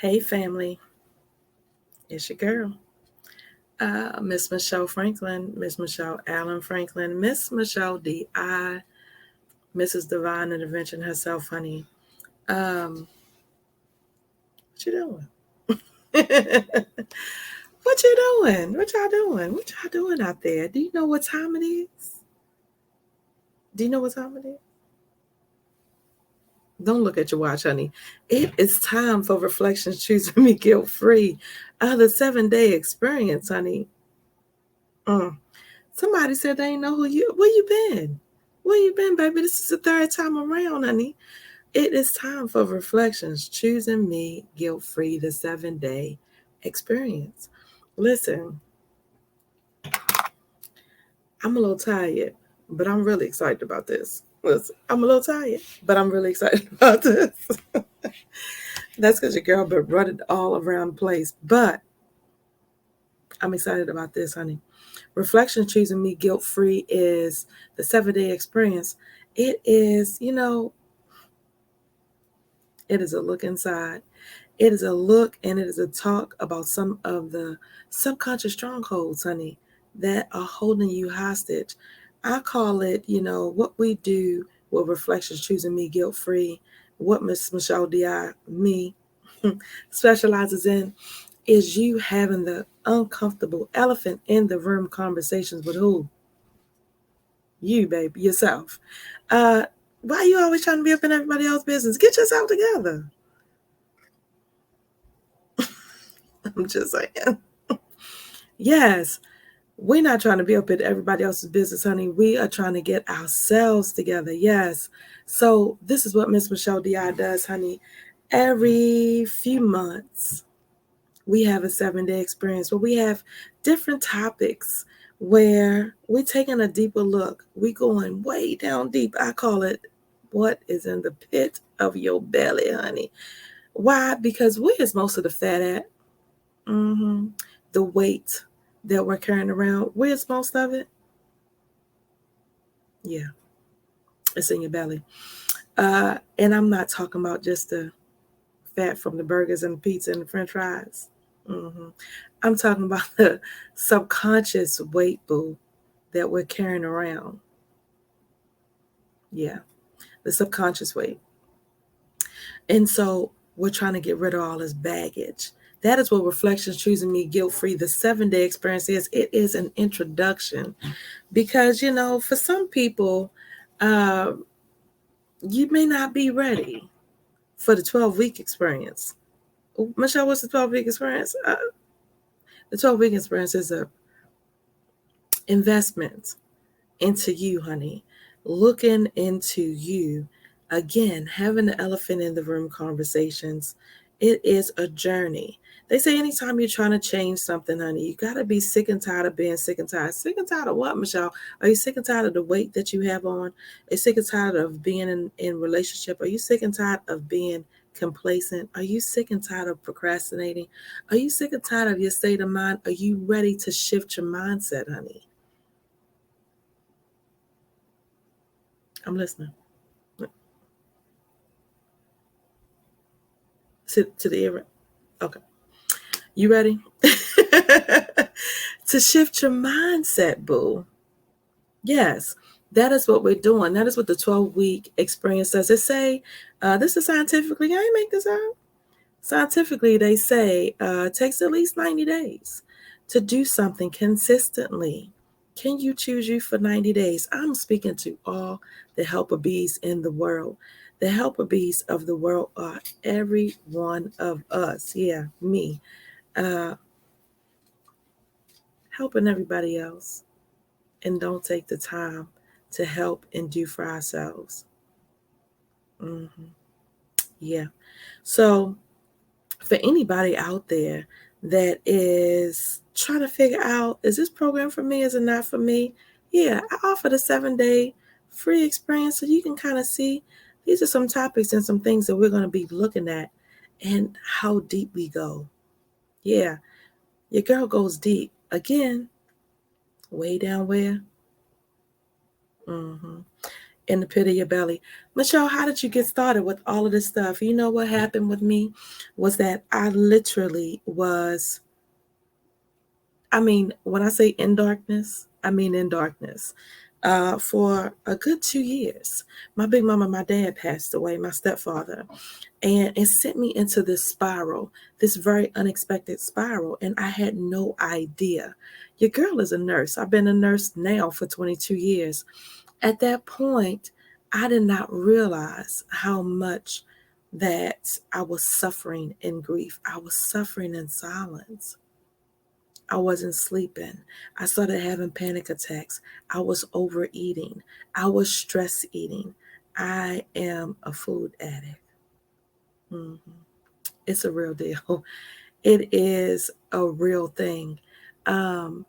Hey family, it's your girl, Miss Michelle Franklin, Miss Michelle Allen Franklin, Miss Michelle D.I., Mrs. Divine Intervention herself, honey. What you doing? What you doing? What y'all doing? What y'all doing out there? Do you know what time it is? Do you know what time it is? Don't look at your watch, honey. It is time for Reflections Choosing Me Guilt Free. The 7-day experience, honey. Somebody said they ain't know where you been. Where you been, baby? This is the third time around, honey. It is time for Reflections Choosing Me Guilt Free, the 7-day experience. Listen, I'm a little tired, but I'm really excited about this. Listen, I'm a little tired, but I'm really excited about this. That's because your girl been running all around the place. But I'm excited about this, honey. Reflection Choosing Me Guilt Free is the 7-day experience. It is, it is a look inside. It is a look and it is a talk about some of the subconscious strongholds, honey, that are holding you hostage. I call it, what we do with Reflections Choosing Me Guilt Free, what Miss Michelle D.I., me, specializes in, is you having the uncomfortable elephant in the room conversations with who? You, baby, yourself. Why are you always trying to be up in everybody else's business? Get yourself together. I'm just saying. Yes, we're not trying to be up in everybody else's business, honey. We are trying to get ourselves together. Yes. So this is what Miss Michelle D.I. does, honey. Every few months, we have a 7-day experience where we have different topics where we're taking a deeper look. We're going way down deep. I call it what is in the pit of your belly, honey. Why? Because where is most of the fat at? The weight that we're carrying around, where's most of it? Yeah, it's in your belly. And I'm not talking about just the fat from the burgers and the pizza and the french fries. I'm talking about the subconscious weight, boo, that we're carrying around. Yeah, the subconscious weight. And so we're trying to get rid of all this baggage. That is what Reflections Choosing Me Guilt Free, the 7-day experience is. It is an introduction because, for some people, you may not be ready for the 12-week experience. Michelle, what's the 12-week experience? The 12-week experience is a investment into you, honey. Looking into you. Again, having the elephant in the room conversations. It is a journey. They say anytime you're trying to change something, honey, you got to be sick and tired of being sick and tired. Sick and tired of what, Michelle? Are you sick and tired of the weight that you have on? Are you sick and tired of being in relationship? Are you sick and tired of being complacent? Are you sick and tired of procrastinating? Are you sick and tired of your state of mind? Are you ready to shift your mindset, honey? I'm listening. To the ear. Okay. You ready? To shift your mindset, boo. Yes, that is what we're doing. That is what the 12-week experience does. It say, this is scientifically, I ain't make this up. Scientifically, they say it takes at least 90 days to do something consistently. Can you choose you for 90 days? I'm speaking to all the helper bees in the world. The helper bees of the world are every one of us. Yeah, me. Helping everybody else and don't take the time to help and do for ourselves. Yeah. So for anybody out there that is trying to figure out, is this program for me? Is it not for me? Yeah, I offer the 7-day free experience so you can kind of see these are some topics and some things that we're going to be looking at and how deep we go. Yeah, your girl goes deep. Again, way down where? in the pit of your belly. Michelle, how did you get started with all of this stuff? You know what happened with me was that I literally was, when I say in darkness, I mean in darkness. For a good 2 years. My big mama, my dad passed away, my stepfather. And it sent me into this spiral, this very unexpected spiral. And I had no idea. Your girl is a nurse. I've been a nurse now for 22 years. At that point, I did not realize how much that I was suffering in grief. I was suffering in silence. I wasn't sleeping. I started having panic attacks. I was overeating. I was stress eating. I am a food addict. Mhm. It's a real deal. It is a real thing. Um,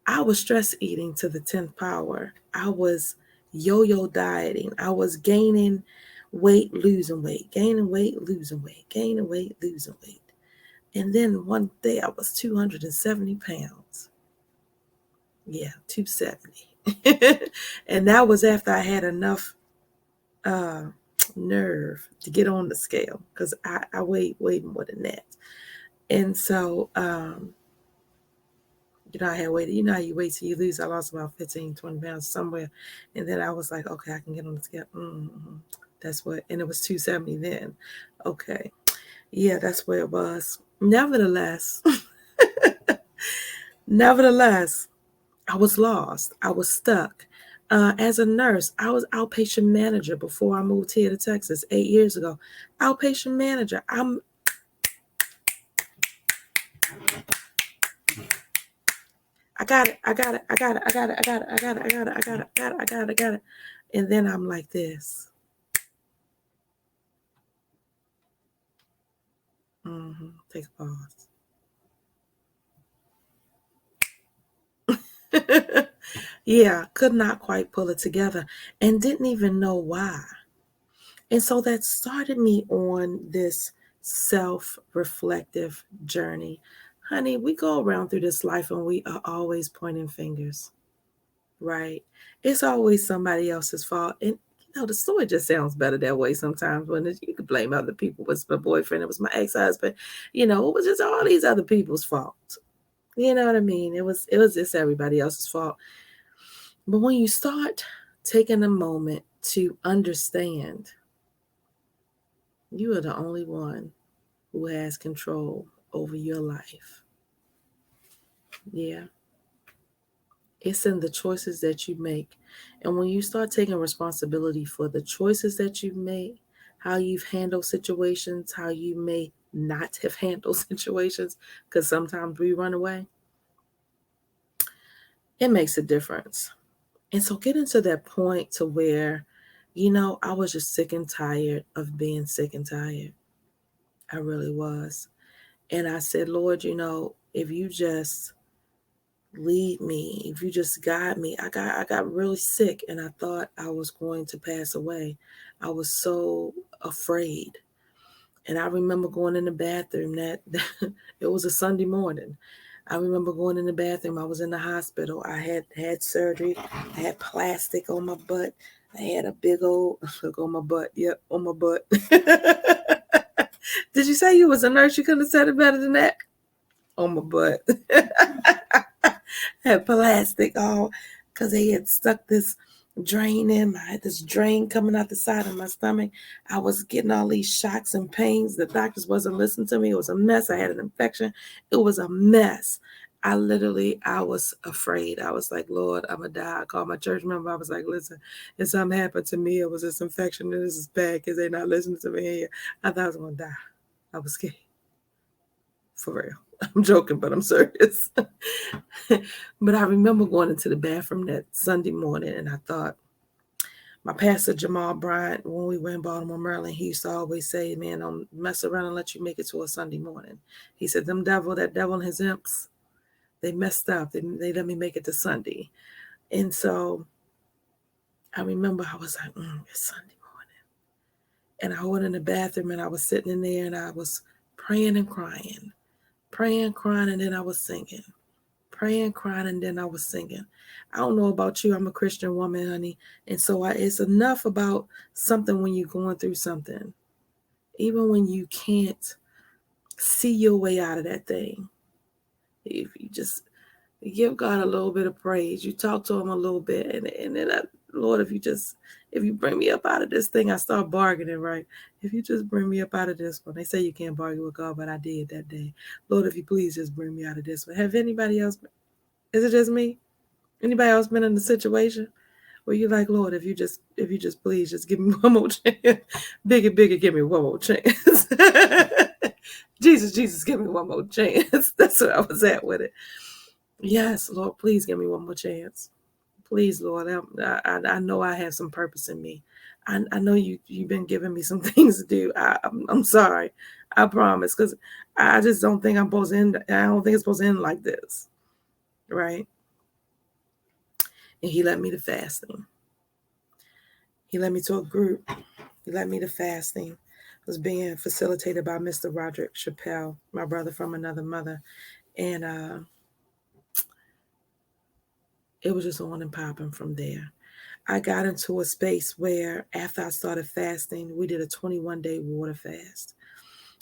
I was stress eating to the 10th power. I was yo-yo dieting. I was gaining weight, losing weight, gaining weight, losing weight, gaining weight, losing weight. And then one day I was 270 pounds. Yeah, 270. And that was after I had enough nerve to get on the scale because I weighed way more than that. And so, I had waited, how you wait till you lose. I lost about 15, 20 pounds somewhere. And then I was like, okay, I can get on the scale. That's what, and it was 270 then. Okay. Yeah, that's where it was. Nevertheless, I was lost. I was stuck. As a nurse, I was outpatient manager before I moved here to Texas 8 years ago. Outpatient manager. I got it. And then I'm like this. Take a pause. Yeah, could not quite pull it together and didn't even know why. And so that started me on this self-reflective journey. Honey, we go around through this life and we are always pointing fingers, right? It's always somebody else's fault. And the story just sounds better that way sometimes when you could blame other people. It was my boyfriend, it was my ex-husband, it was just all these other people's fault. You know what I mean? It was just everybody else's fault. But when you start taking a moment to understand you are the only one who has control over your life. Yeah. It's in the choices that you make. And when you start taking responsibility for the choices that you've made, how you've handled situations, how you may not have handled situations, because sometimes we run away, it makes a difference. And so getting to that point to where, I was just sick and tired of being sick and tired. I really was. And I said, Lord, if you just lead me, if you just guide me. I got really sick and I thought I was going to pass away. I was so afraid. And I remember going in the bathroom that it was a Sunday morning. I remember going in the bathroom. I was in the hospital. I had surgery. I had plastic on my butt. I had a big old look on my butt. Yep, on my butt. Did you say you was a nurse? You couldn't have said it better than that. On my butt. Had plastic all because they had stuck this drain in. I had this drain coming out the side of my stomach. I was getting all these shocks and pains. The doctors wasn't listening to me. It was a mess. I had an infection. It was a mess. I was afraid. I was like, Lord, I'm going to die. I called my church member. I was like, listen, if something happened to me, it was this infection and this is bad because they're not listening to me. I thought I was going to die. I was scared. For real. I'm joking, but I'm serious. But I remember going into the bathroom that Sunday morning and I thought, my pastor Jamal Bryant, when we were in Baltimore, Maryland, he used to always say, man, don't mess around and let you make it to a Sunday morning. He said, that devil and his imps, they messed up. They let me make it to Sunday. And so I remember I was like, it's Sunday morning. And I went in the bathroom and I was sitting in there and I was praying and crying, and then I was singing. praying, crying, and then I was singing. I don't know about you. I'm a Christian woman, honey. And so it's enough about something when you're going through something. Even when you can't see your way out of that thing. If you just give God a little bit of praise, you talk to him a little bit, and then Lord, if you bring me up out of this thing, I start bargaining, right? If you just bring me up out of this one. They say you can't bargain with God, but I did that day. Lord, if you please just bring me out of this one. Have anybody else, is it just me? Anybody else been in the situation where you're like, Lord, if you just please just give me one more chance. Bigger, give me one more chance. Jesus, give me one more chance. That's what I was at with it. Yes, Lord, please give me one more chance. Please, Lord, I know I have some purpose in me. I know you've been giving me some things to do. I'm sorry. I promise, because I just don't think I'm supposed to end. I don't think it's supposed to end like this, right? And he led me to fasting. He led me to a group. He led me to fasting. It was being facilitated by Mr. Roderick Chappelle, my brother from another mother. And it was just on and popping from there. I got into a space where after I started fasting, we did a 21-day water fast.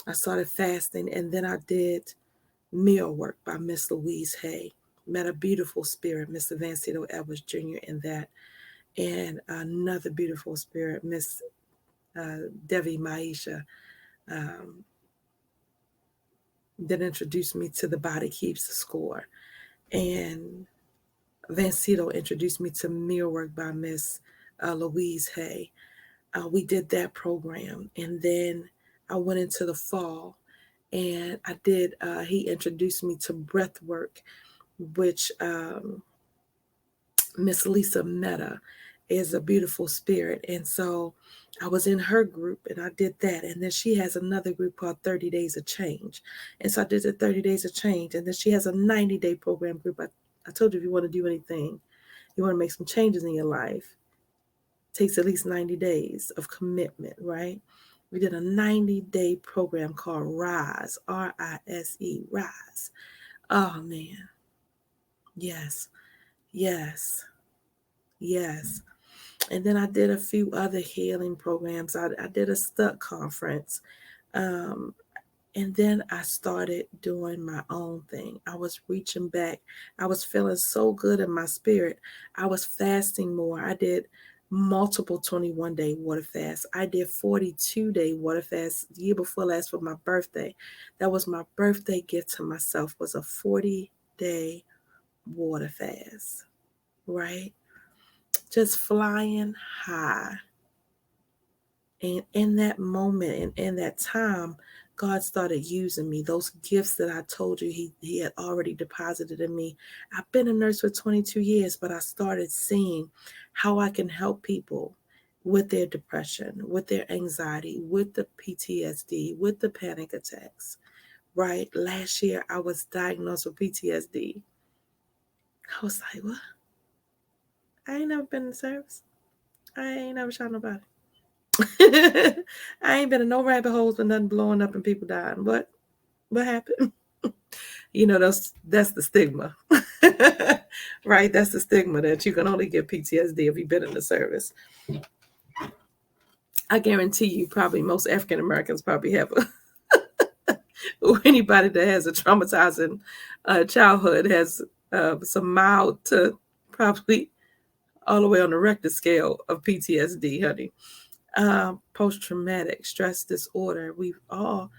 I started fasting, and then I did mirror work by Miss Louise Hay. Met a beautiful spirit, Mr. Vancito Edwards Jr. in that, and another beautiful spirit, Miss Devi Maisha, that introduced me to The Body Keeps the Score. And Vancito introduced me to mirror work by Miss Louise Hay. We did that program, and then I went into the fall, and I did. He introduced me to breath work, which Miss Lisa Meta is a beautiful spirit, and so I was in her group, and I did that, and then she has another group called 30 Days of Change, and so I did the 30 Days of Change, and then she has a 90-day program group. I told you, if you want to do anything, you want to make some changes in your life, takes at least 90 days of commitment, right? We did a 90-day program called RISE, R-I-S-E, RISE. Oh, man. Yes, yes, yes. And then I did a few other healing programs. I did a stuck conference. Um, And then I started doing my own thing. I was reaching back. I was feeling so good in my spirit. I was fasting more. I did multiple 21-day water fasts. I did 42-day water fast the year before last for my birthday. That was my birthday gift to myself, was a 40-day water fast, right? Just flying high. And in that moment and in that time, God started using me. Those gifts that I told you he had already deposited in me. I've been a nurse for 22 years, but I started seeing how I can help people with their depression, with their anxiety, with the PTSD, with the panic attacks, right? Last year, I was diagnosed with PTSD. I was like, what? I ain't never been in service. I ain't never shot nobody. I ain't been in no rabbit holes with nothing blowing up and people dying. What happened? You know, that's the stigma. Right? That's the stigma that you can only get PTSD if you've been in the service. I guarantee you probably most African Americans probably have or anybody that has a traumatizing childhood has some mild to probably all the way on the Richter scale of PTSD, honey. Post-traumatic stress disorder. We've all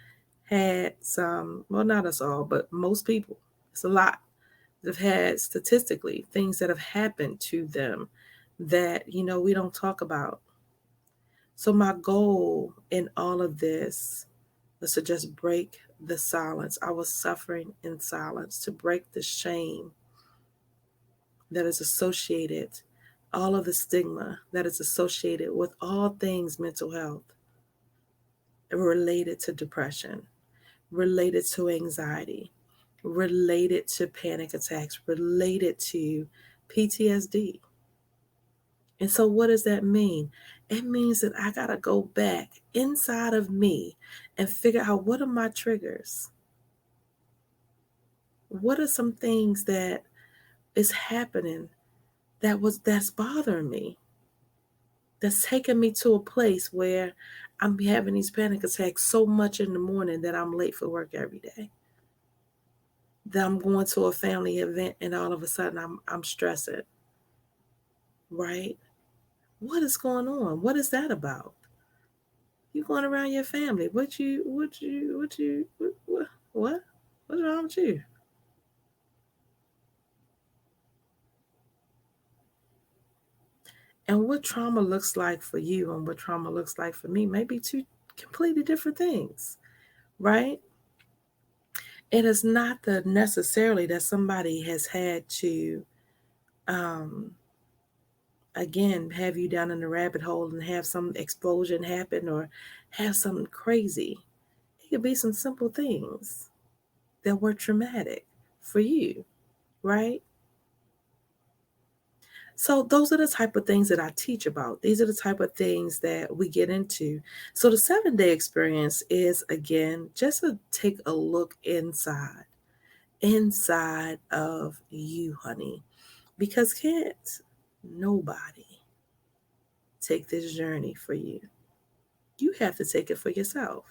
had some, well, not us all, but most people, it's a lot, that have had statistically things that have happened to them that, we don't talk about. So my goal in all of this was to just break the silence. I was suffering in silence, to break the shame that is associated, all of the stigma that is associated with all things mental health related to depression, related to anxiety, related to panic attacks, related to PTSD. And so what does that mean? It means that I got to go back inside of me and figure out, what are my triggers? What are some things that is happening that's bothering me, that's taking me to a place where I'm having these panic attacks so much in the morning that I'm late for work every day. That I'm going to a family event and all of a sudden I'm stressing, right? What is going on? What is that about? You going around your family? What? What's wrong with you? And what trauma looks like for you and what trauma looks like for me may be two completely different things, right? It is not the necessarily that somebody has had to, um, again, have you down in the rabbit hole and have some explosion happen or have something crazy. It could be some simple things that were traumatic for you, right? So those are the type of things that I teach about. These are the type of things that we get into. So the 7-day experience is, again, just to take a look inside of you, honey, because can't nobody take this journey for you. You have to take it for yourself.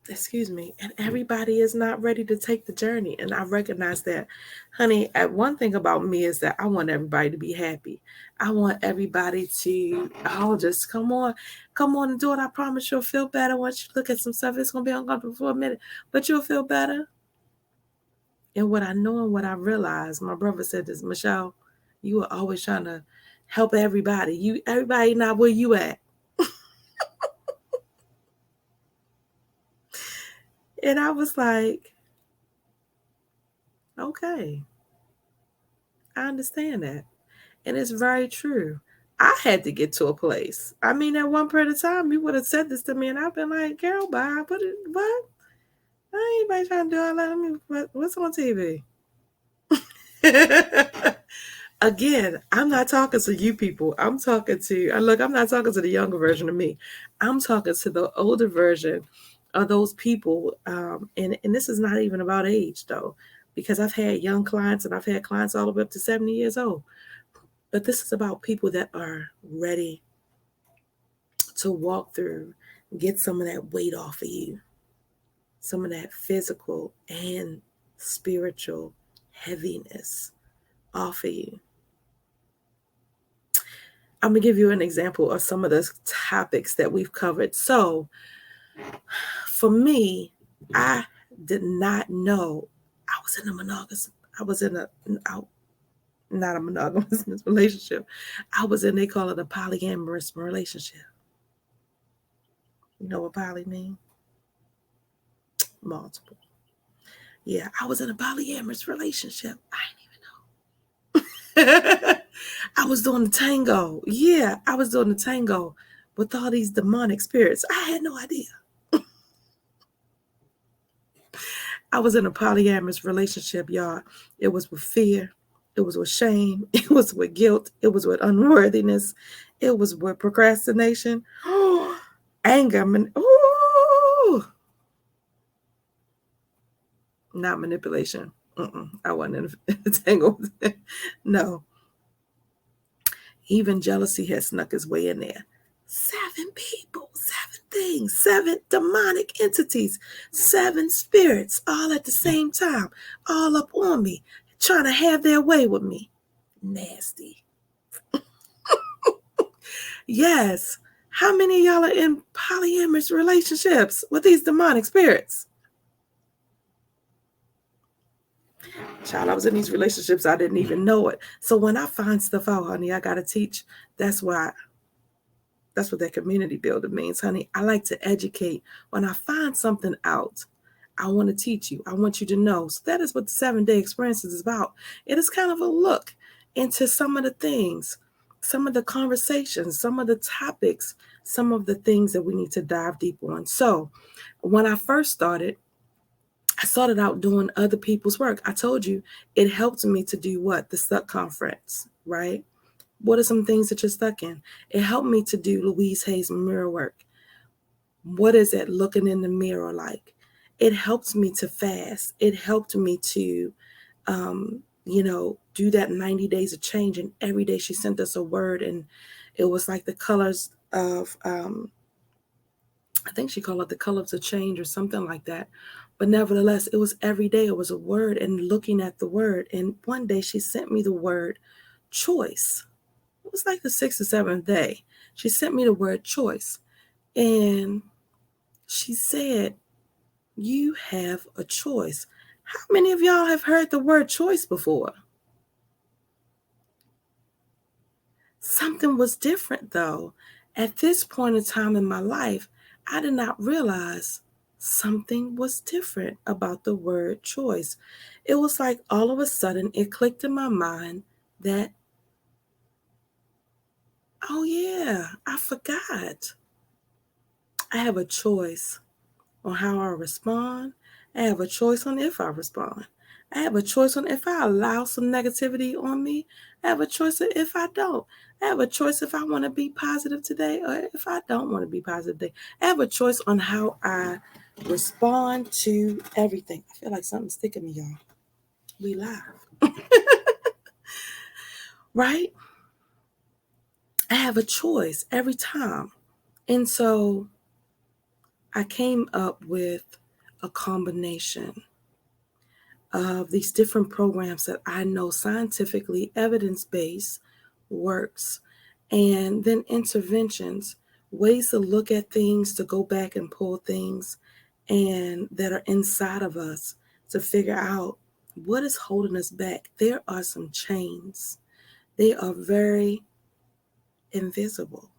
Excuse me. And everybody is not ready to take the journey. And I recognize that, honey. One thing about me is that I want everybody to be happy. I want everybody to, just come on and do it. I promise you'll feel better once you look at some stuff. It's going to be uncomfortable for a minute, but you'll feel better. And what I know and what I realize, my brother said this, Michelle, you are always trying to help everybody. Everybody not where you at. And I was like, okay, I understand that. And it's very true. I had to get to a place. I mean, at one point in time, you would have said this to me, and I've been like, "Girl, bye." What? I ain't anybody trying to do all that. I mean, what's on TV? Again, I'm not talking to you people. I'm talking to, look, I'm not talking to the younger version of me. I'm talking to the older version of those people. And this is not even about age, though, because I've had young clients and I've had clients all the way up to 70 years old. But this is about people that are ready to walk through, get some of that weight off of you, some of that physical and spiritual heaviness off of you. I'm going to give you an example of some of the topics that we've covered. So, for me, I did not know I was in a monogamous, I was in a, not a monogamous relationship. I was in, they call it a polyamorous relationship. You know what poly mean? Multiple. Yeah, I was in a polyamorous relationship. I didn't even know. I was doing the tango. Yeah, I was doing the tango with all these demonic spirits. I had no idea. I was in a polyamorous relationship, y'all. It was with fear. It was with shame. It was with guilt. It was with unworthiness. It was with procrastination. Anger. Ooh. Not manipulation. I wasn't in a tangle. No. Even jealousy had snuck its way in there. 7 people, 7 things, 7 demonic entities, 7 spirits, all at the same time, all up on me, trying to have their way with me. Nasty. Yes. How many of y'all are in polyamorous relationships with these demonic spirits? Child, I was in these relationships, I didn't even know it. So when I find stuff out, honey, I got to teach. That's what that community builder means, honey. I like to educate. When I find something out, I want to teach you. I want you to know. So that is what the 7-day experience is about. It is kind of a look into some of the things, some of the conversations, some of the topics, some of the things that we need to dive deep on. So when I first started, I started out doing other people's work. I told you it helped me to do what? The Stuck Conference, right? What are some things that you're stuck in? It helped me to do Louise Hay's mirror work. What is it looking in the mirror like? It helped me to fast. It helped me to do that 90 days of change. And every day she sent us a word, and it was like the colors of, I think she called it the colors of change or something like that. But nevertheless, it was every day, it was a word and looking at the word. And one day she sent me the word choice. It was like the 6th or 7th day. She sent me the word choice. And she said, you have a choice. How many of y'all have heard the word choice before? Something was different, though. At this point in time in my life, I did not realize something was different about the word choice. It was like all of a sudden it clicked in my mind that, oh yeah, I forgot. I have a choice on how I respond. I have a choice on if I respond. I have a choice on if I allow some negativity on me. I have a choice if I don't. I have a choice if I want to be positive today or if I don't want to be positive today. I have a choice on how I respond to everything. I feel like something's sticking me, y'all. We live. Right? I have a choice every time. And so I came up with a combination of these different programs that I know scientifically evidence-based works, and then interventions, ways to look at things, to go back and pull things and that are inside of us to figure out what is holding us back. There are some chains. They are very invisible,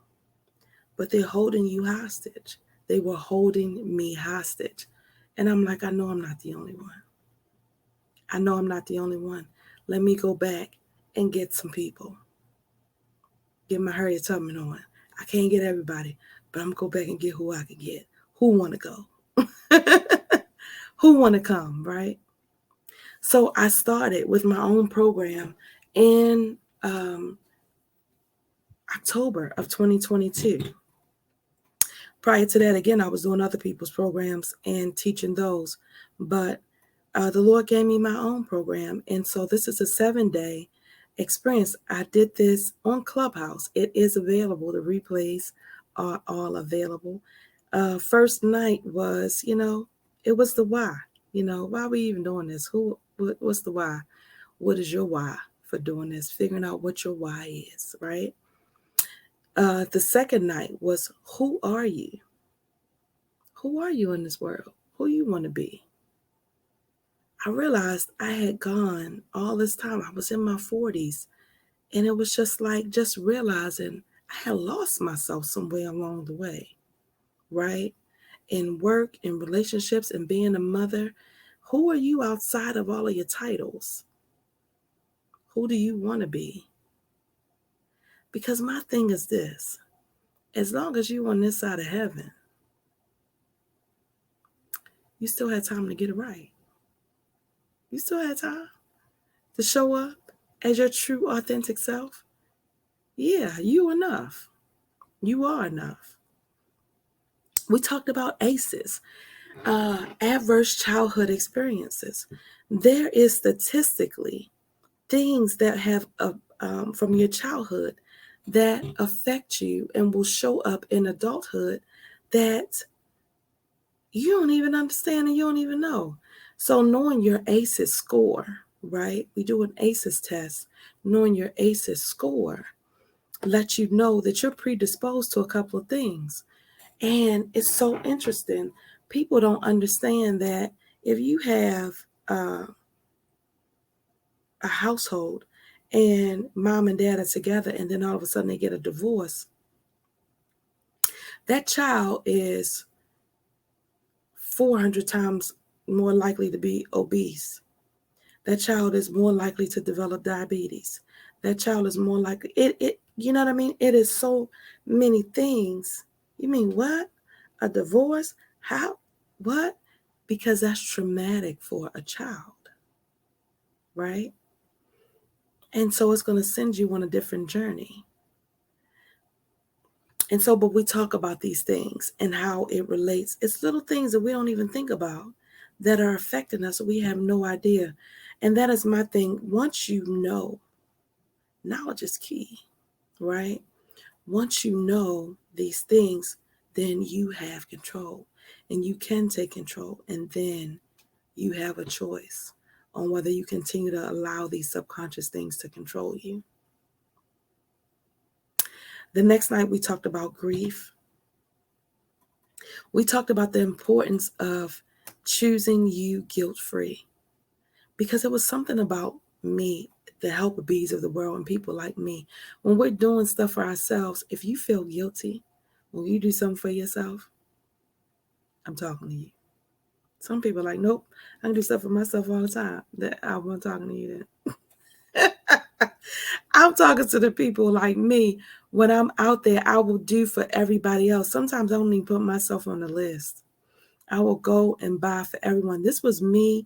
but they're holding you hostage. They were holding me hostage. And I'm like, I know I'm not the only one. I know I'm not the only one. Let me go back and get some people. Get my Harriet Tubman on. I can't get everybody, but I'm going to go back and get who I can get. Who want to go? Who want to come, right? So I started with my own program in October of 2022. Prior to that, again, I was doing other people's programs and teaching those. But the Lord gave me my own program. And so this is a 7-day experience. I did this on Clubhouse. It is available. The replays are all available. First night was, it was the why. Why are we even doing this? What's the why? What is your why for doing this? Figuring out what your why is, right? The second night was, who are you? Who are you in this world? Who you want to be? I realized I had gone all this time. I was in my 40s, and it was just realizing I had lost myself somewhere along the way, right? In work, in relationships, and being a mother. Who are you outside of all of your titles? Who do you want to be? Because my thing is this: as long as you're on this side of heaven, you still have time to get it right. You still have time to show up as your true, authentic self. Yeah, you enough. You are enough. We talked about ACEs, adverse childhood experiences. There is statistically things that have from your childhood that affect you and will show up in adulthood that you don't even understand and you don't even know. So knowing your ACEs score, right? We do an ACEs test. Knowing your ACEs score lets you know that you're predisposed to a couple of things. And it's so interesting. People don't understand that if you have a household and mom and dad are together and then all of a sudden they get a divorce, that child is 400 times more likely to be obese. That child is more likely to develop diabetes. That child is more likely, you know what I mean? It is so many things. You mean what? A divorce? How? What? Because that's traumatic for a child, right? And so it's going to send you on a different journey. And so, but we talk about these things and how it relates. It's little things that we don't even think about that are affecting us. We have no idea. And that is my thing. Once you know, knowledge is key, right? Once you know these things, then you have control and you can take control. And then you have a choice on whether you continue to allow these subconscious things to control you. The next night, we talked about grief. We talked about the importance of choosing you guilt-free, because it was something about me, the helper bees of the world, and people like me. When we're doing stuff for ourselves, if you feel guilty when you do something for yourself, I'm talking to you. Some people are like, nope, I can do stuff for myself all the time. That I wasn't talking to you then. I'm talking to the people like me. When I'm out there, I will do for everybody else. Sometimes I don't even put myself on the list. I will go and buy for everyone. This was me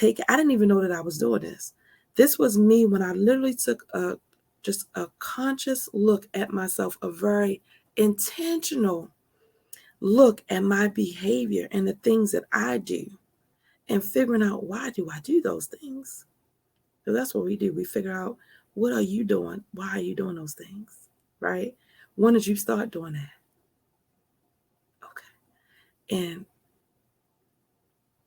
I didn't even know that I was doing this. This was me when I literally took just a conscious look at myself, a very intentional look at my behavior and the things that I do, and figuring out, why do I do those things? So that's what we do. We figure out, what are you doing? Why are you doing those things? Right? When did you start doing that? Okay. And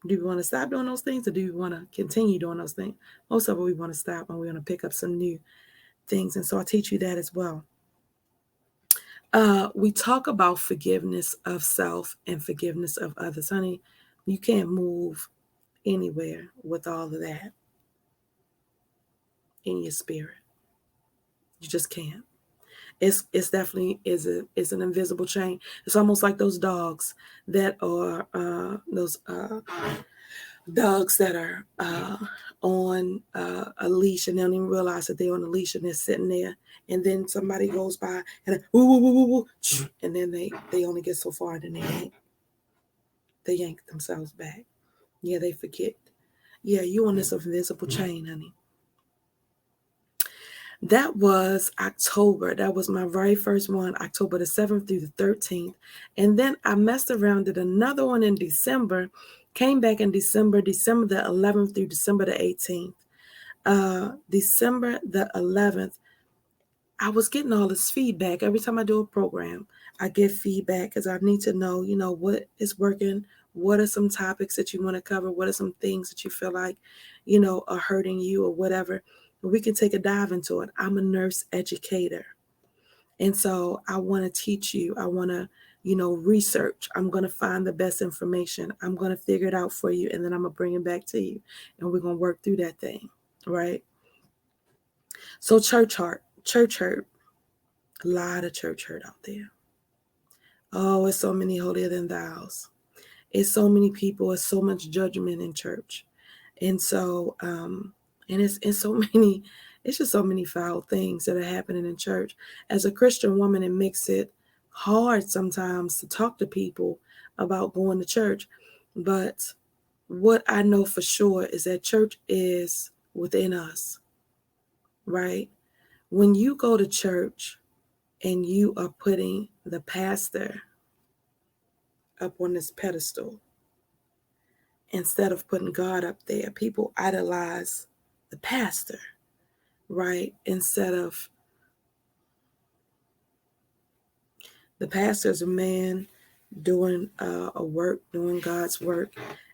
do you want to stop doing those things, or do you want to continue doing those things? Most of it, we want to stop, and we want to pick up some new things. And so I'll teach you that as well. We talk about forgiveness of self and forgiveness of others. Honey, you can't move anywhere with all of that in your spirit. You just can't. It's definitely it's an invisible chain. It's almost like those dogs that are dogs that are on a leash, and they don't even realize that they're on a leash, and they're sitting there, and then somebody goes by and woo, woo, woo, woo, woo, and then they only get so far, and then they yank themselves back. Yeah, they forget. Yeah, you on this invisible chain, honey. That was October. That was my very first one, October the 7th through the 13th. And then I messed around, did another one in December, came back in December the 11th through December the 18th. December the 11th, I was getting all this feedback. Every time I do a program, I get feedback because I need to know, what is working. What are some topics that you want to cover? What are some things that you feel like, are hurting you or whatever? We can take a dive into it. I'm a nurse educator. And so I want to teach you. I want to, research. I'm going to find the best information. I'm going to figure it out for you. And then I'm going to bring it back to you. And we're going to work through that thing. Right? So church hurt. A lot of church hurt out there. Oh, it's so many holier than thous. It's so many people. It's so much judgment in church. And so, and it's so many, it's just so many foul things that are happening in church. As a Christian woman, it makes it hard sometimes to talk to people about going to church. But what I know for sure is that church is within us, right? When you go to church and you are putting the pastor up on this pedestal, instead of putting God up there, people idolize the pastor, right? Instead of the pastor is a man doing a work, doing God's work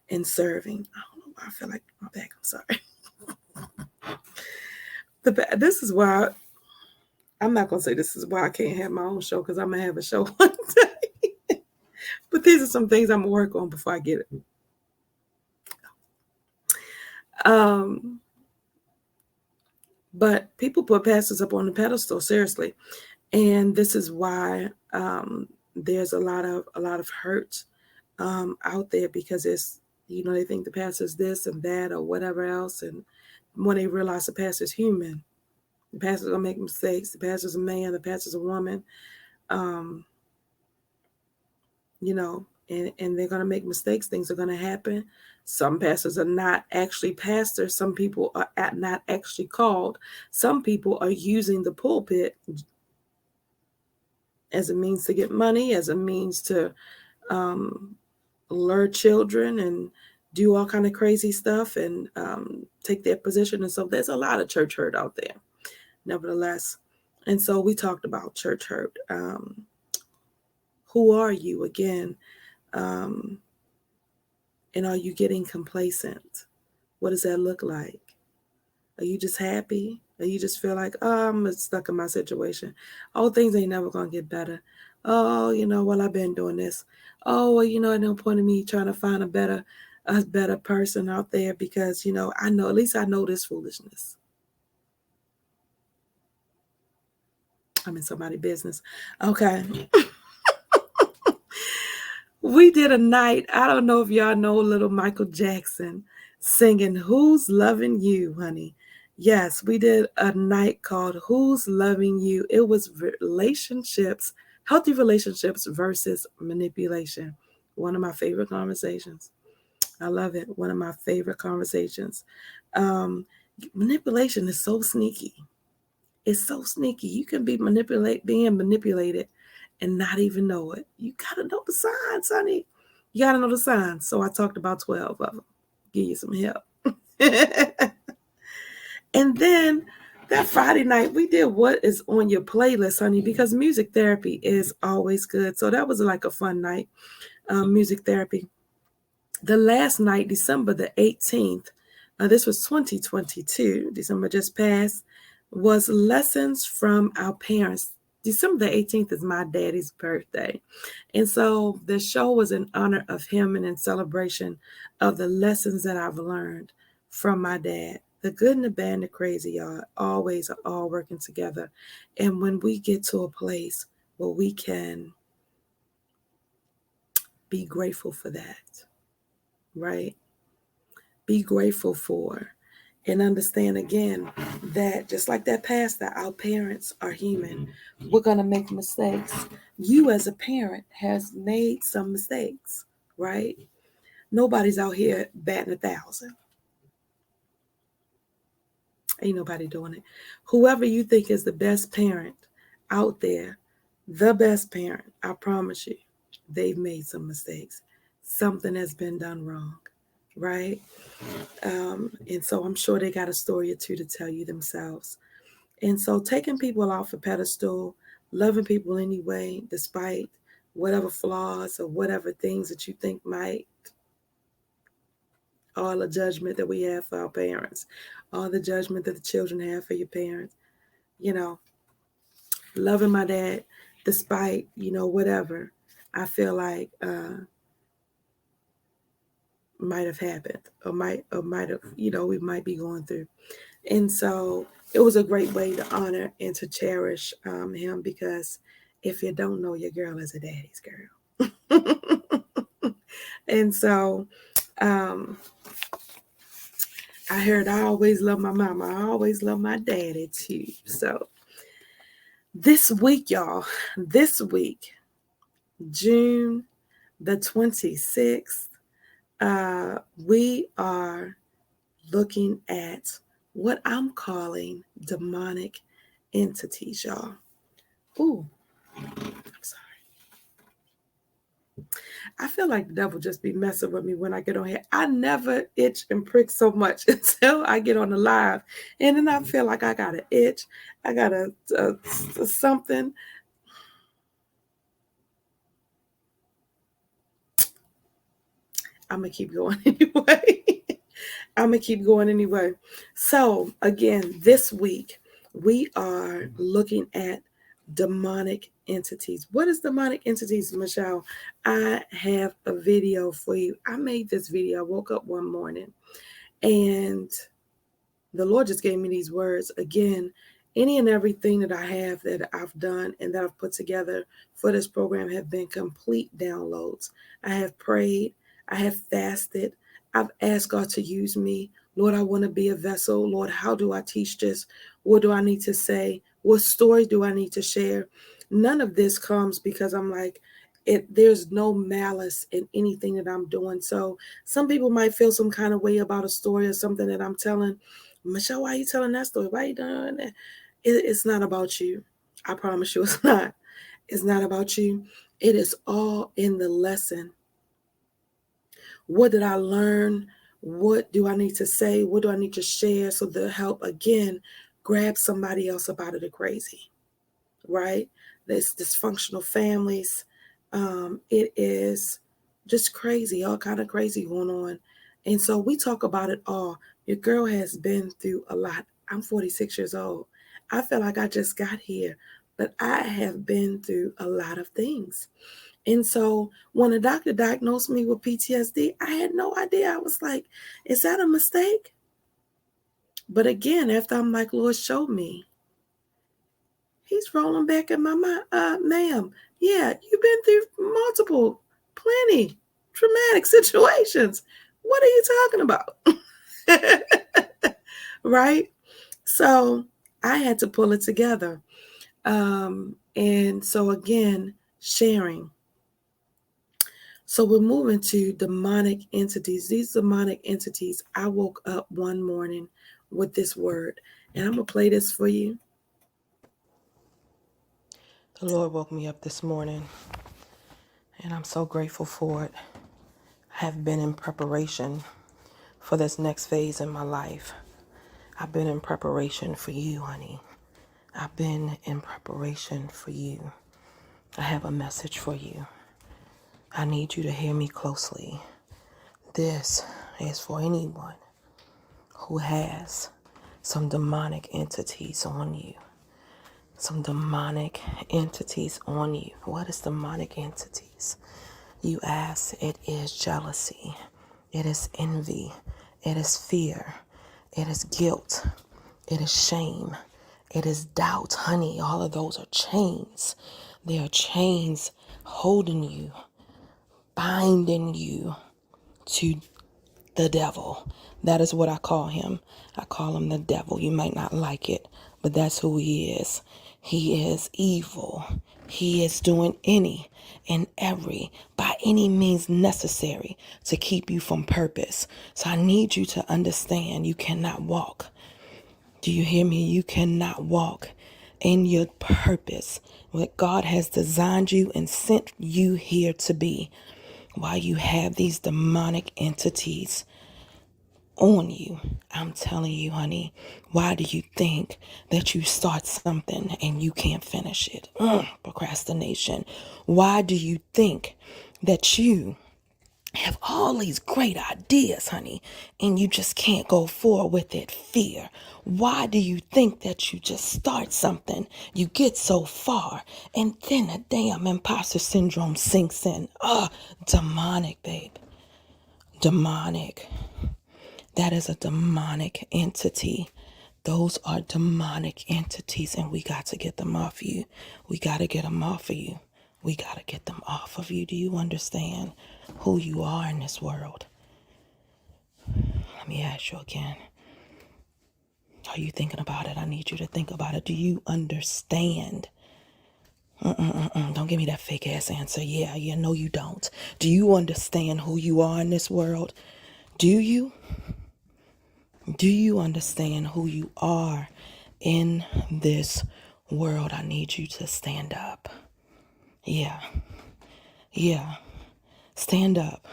and serving. I don't know why I feel like my back. I'm sorry. This is why I'm not going to say this is why I can't have my own show, because I'm going to have a show one day. But these are some things I'm going to work on before I get it. But people put pastors up on the pedestal, seriously. And this is why there's a lot of hurt out there, because it's, they think the pastor's this and that or whatever else. And when they realize the pastor's human, the pastor's gonna make mistakes. The pastor's a man, the pastor's a woman, and they're gonna make mistakes. Things are gonna happen. Some pastors are not actually pastors. Some people are not actually called. Some people are using the pulpit as a means to get money, as a means to lure children and do all kind of crazy stuff and take their position. And so there's a lot of church hurt out there, nevertheless. And so we talked about church hurt. Who are you again? And are you getting complacent? What does that look like? Are you just happy? Or you just feel like, oh, I'm stuck in my situation. Oh, things ain't never going to get better. Oh, well, I've been doing this. Oh, well, at no point in me trying to find a better person out there because, I know, at least I know this foolishness. I'm in somebody's business. Okay. We did a night. I don't know if y'all know little Michael Jackson singing Who's Loving You, honey. Yes, we did a night called Who's Loving You. It was relationships, healthy relationships versus manipulation. One of my favorite conversations. I love it. One of my favorite conversations. Manipulation is so sneaky. It's so sneaky. You can be being manipulated and not even know it. You gotta know the signs, honey. You gotta know the signs. So I talked about 12 of them. Give you some help. And then that Friday night, we did What Is on Your Playlist, honey, because music therapy is always good. So that was like a fun night, music therapy. The last night, December the 18th, this was 2022, December just passed, was Lessons from Our Parents. December the 18th is my daddy's birthday. And so the show was in honor of him and in celebration of the lessons that I've learned from my dad. The good and the bad and the crazy, y'all, always are all working together. And when we get to a place where we can be grateful for that, right? Be grateful for and understand again that just like that pastor, our parents are human. We're going to make mistakes. You as a parent has made some mistakes, right? Nobody's out here batting 1,000. Ain't nobody doing it. Whoever you think is the best parent out there, the best parent, I promise you, they've made some mistakes. Something has been done wrong, right? And so I'm sure they got a story or two to tell you themselves. And so taking people off a pedestal, loving people anyway, despite whatever flaws or whatever things that you think might, all the judgment that we have for our parents, all the judgment that the children have for your parents, loving my dad despite, whatever I feel like might have happened or might have, we might be going through. And so it was a great way to honor and to cherish him, because if you don't know, your girl is a daddy's girl. And so I heard I always love my mama. I always love my daddy too. So this week, y'all, June the 26th, we are looking at what I'm calling demonic entities, y'all. Ooh, I'm sorry. I feel like the devil just be messing with me when I get on here. I never itch and prick so much until I get on the live. And then I feel like I got an itch. I got a something. I'm going to keep going anyway. So, again, this week, we are looking at demonic entities. What is demonic entities, Michelle? I have a video for you. I made this video. I woke up one morning and the Lord just gave me these words. Again, any and everything that I have, that I've done and that I've put together for this program have been complete downloads. I have prayed. I have fasted. I've asked God to use me. Lord, I want to be a vessel. Lord, how do I teach this? What do I need to say? What story do I need to share? None of this comes because I'm like, there's no malice in anything that I'm doing. So some people might feel some kind of way about a story or something that I'm telling. Michelle, why are you telling that story? Why are you doing that? It's not about you. I promise you it's not. It's not about you. It is all in the lesson. What did I learn? What do I need to say? What do I need to share so to help, again, grab somebody else up out of the crazy, right? This dysfunctional families. It is just crazy, all kind of crazy going on. And so we talk about it all. Your girl has been through a lot. I'm 46 years old. I feel like I just got here, but I have been through a lot of things. And so when a doctor diagnosed me with PTSD, I had no idea. I was like, is that a mistake? But again, after I'm like, Lord, show me. He's rolling back in my mind. Ma'am, yeah, you've been through multiple, plenty traumatic situations. What are you talking about? Right? So I had to pull it together. And so again, sharing. So we're moving to demonic entities. These demonic entities, I woke up one morning with this word, and I'm going to play this for you. The Lord woke me up this morning, and I'm so grateful for it. I have been in preparation for this next phase in my life. I've been in preparation for you, honey. I've been in preparation for you. I have a message for you. I need you to hear me closely. This is for anyone who has some demonic entities on you. Some demonic entities on you. What is demonic entities? You ask, it is jealousy, it is envy, it is fear, it is guilt, it is shame, it is doubt. Honey, all of those are chains. They are chains holding you, binding you to the devil. That is what I call him. I call him the devil. You might not like it, but that's who he is. He is evil. He is doing any and every, by any means necessary, to keep you from purpose. So I need you to understand you cannot walk. Do you hear me? You cannot walk in your purpose, what God has designed you and sent you here to be, while you have these demonic entities on you. I'm telling you, honey, why do you think that you start something and you can't finish it? Procrastination. Why do you think that you have all these great ideas, honey, and you just can't go forward with it? Fear. Why do you think that you just start something, you get so far, and then a damn imposter syndrome sinks in? Demonic, babe. Demonic. That is a demonic entity. Those are demonic entities, and we got to get them off you. We got to get them off of you. We got to get them off of you. Do you understand who you are in this world? Let me ask you again. Are you thinking about it? I need you to think about it. Do you understand? Don't give me that fake ass answer. Yeah, no you don't. Do you understand who you are in this world? Do you? Do you understand who you are in this world? I need you to stand up. Yeah. Stand up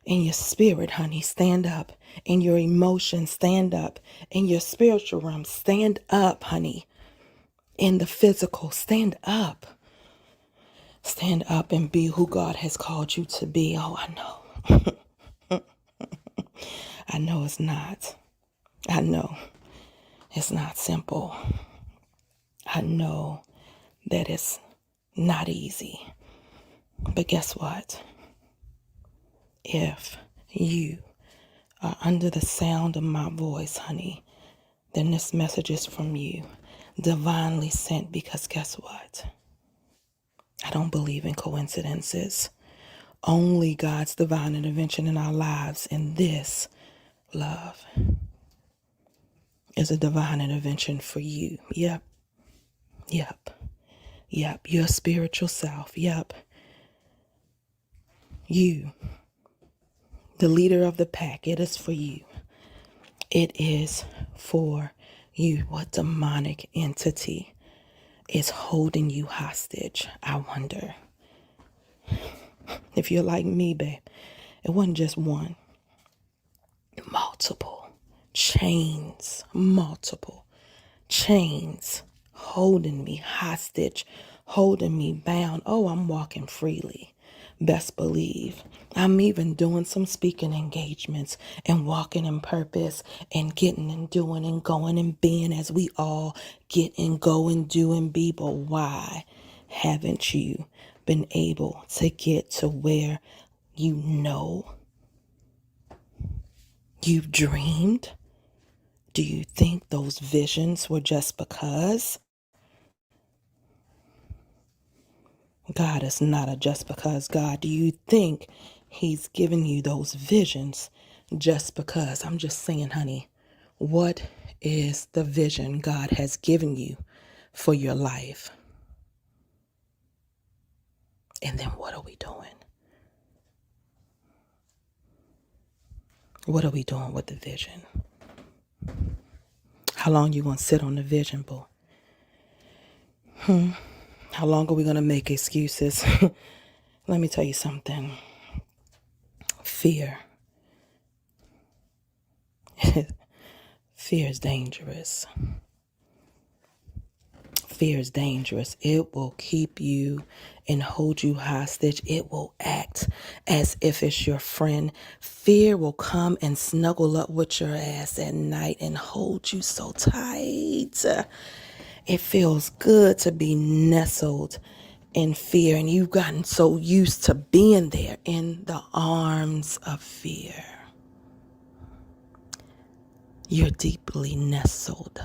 in your spirit, honey. Stand up in your emotions. Stand up in your spiritual realm. Stand up, honey. In the physical, stand up. Stand up and be who God has called you to be. Oh, I know. I know it's not. I know it's not simple. I know that it's not easy. But guess what? If you are under the sound of my voice, honey, then this message is from you, divinely sent, because guess what? I don't believe in coincidences. Only God's divine intervention in our lives, and this, love, is a divine intervention for you. Yep. Your spiritual self. Yep. You, the leader of the pack. It is for you. It is for you. What demonic entity is holding you hostage? I wonder. If you're like me, babe, It wasn't just one, multiple chains, multiple chains holding me hostage, holding me bound. Oh, I'm walking freely. Best believe. I'm even doing some speaking engagements and walking in purpose and getting and doing and going and being as we all get and go and do and be. But why haven't you been able to get to where you know you've dreamed? Do you think those visions were just because? God is not a just because God. Do you think He's giving you those visions just because? I'm just saying, honey, what is the vision God has given you for your life? And then what are we doing? What are we doing with the vision? How long you gonna sit on the vision, boo? How long are we gonna make excuses? Let me tell you something. Fear. Fear is dangerous. Fear is dangerous. It will keep you and hold you hostage. It will act as if it's your friend. Fear will come and snuggle up with your ass at night and hold you so tight. It feels good to be nestled in fear, and you've gotten so used to being there in the arms of fear. You're deeply nestled.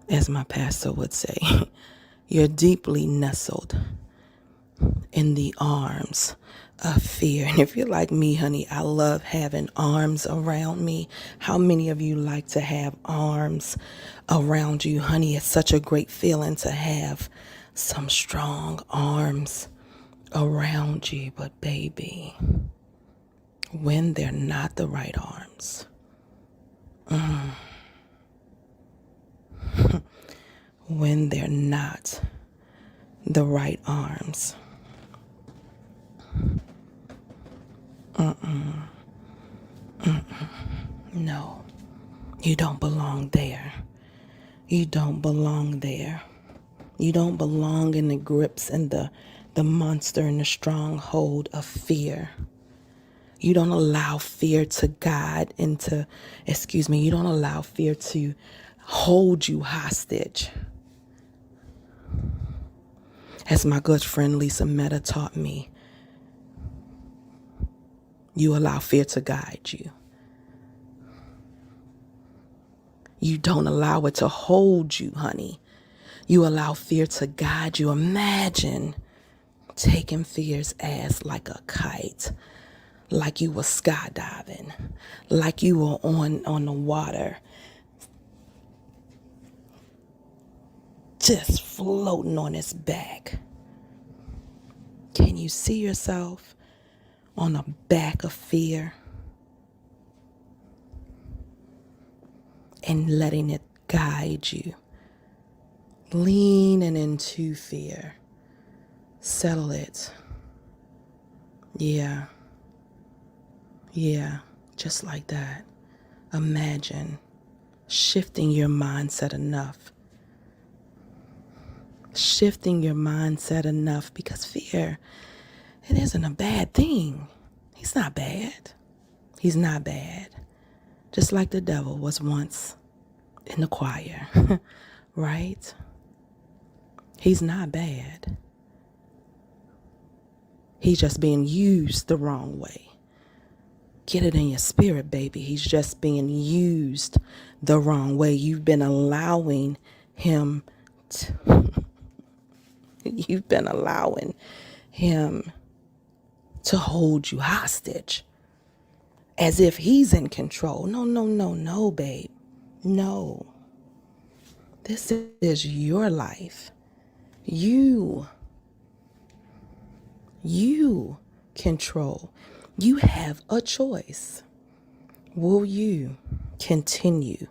As my pastor would say, you're deeply nestled in the arms of fear. And if you're like me, honey, I love having arms around me. How many of you like to have arms around you? Honey, it's such a great feeling to have some strong arms around you. But baby, when they're not the right arms, when they're not the right arms, no, you don't belong there. You don't belong there. You don't belong in the grips and the monster and the stronghold of fear. You don't allow fear to guide into, you don't allow fear to hold you hostage. As my good friend Lisa Meta taught me, you allow fear to guide you. You don't allow it to hold you, honey. You allow fear to guide you. Imagine taking fear's ass like a kite, like you were skydiving, like you were on the water, just floating on its back. Can you see yourself on the back of fear and letting it guide you? Leaning into fear. Settle it. Yeah, just like that. Imagine shifting your mindset enough. Shifting your mindset enough, because fear, it isn't a bad thing. He's not bad. He's not bad. Just like the devil was once in the choir, right? He's not bad. He's just being used the wrong way. Get it in your spirit, baby. He's just being used the wrong way. You've been allowing him you've been allowing him to hold you hostage as if he's in control. No, babe. No. This is your life. You control. You have a choice. Will you continue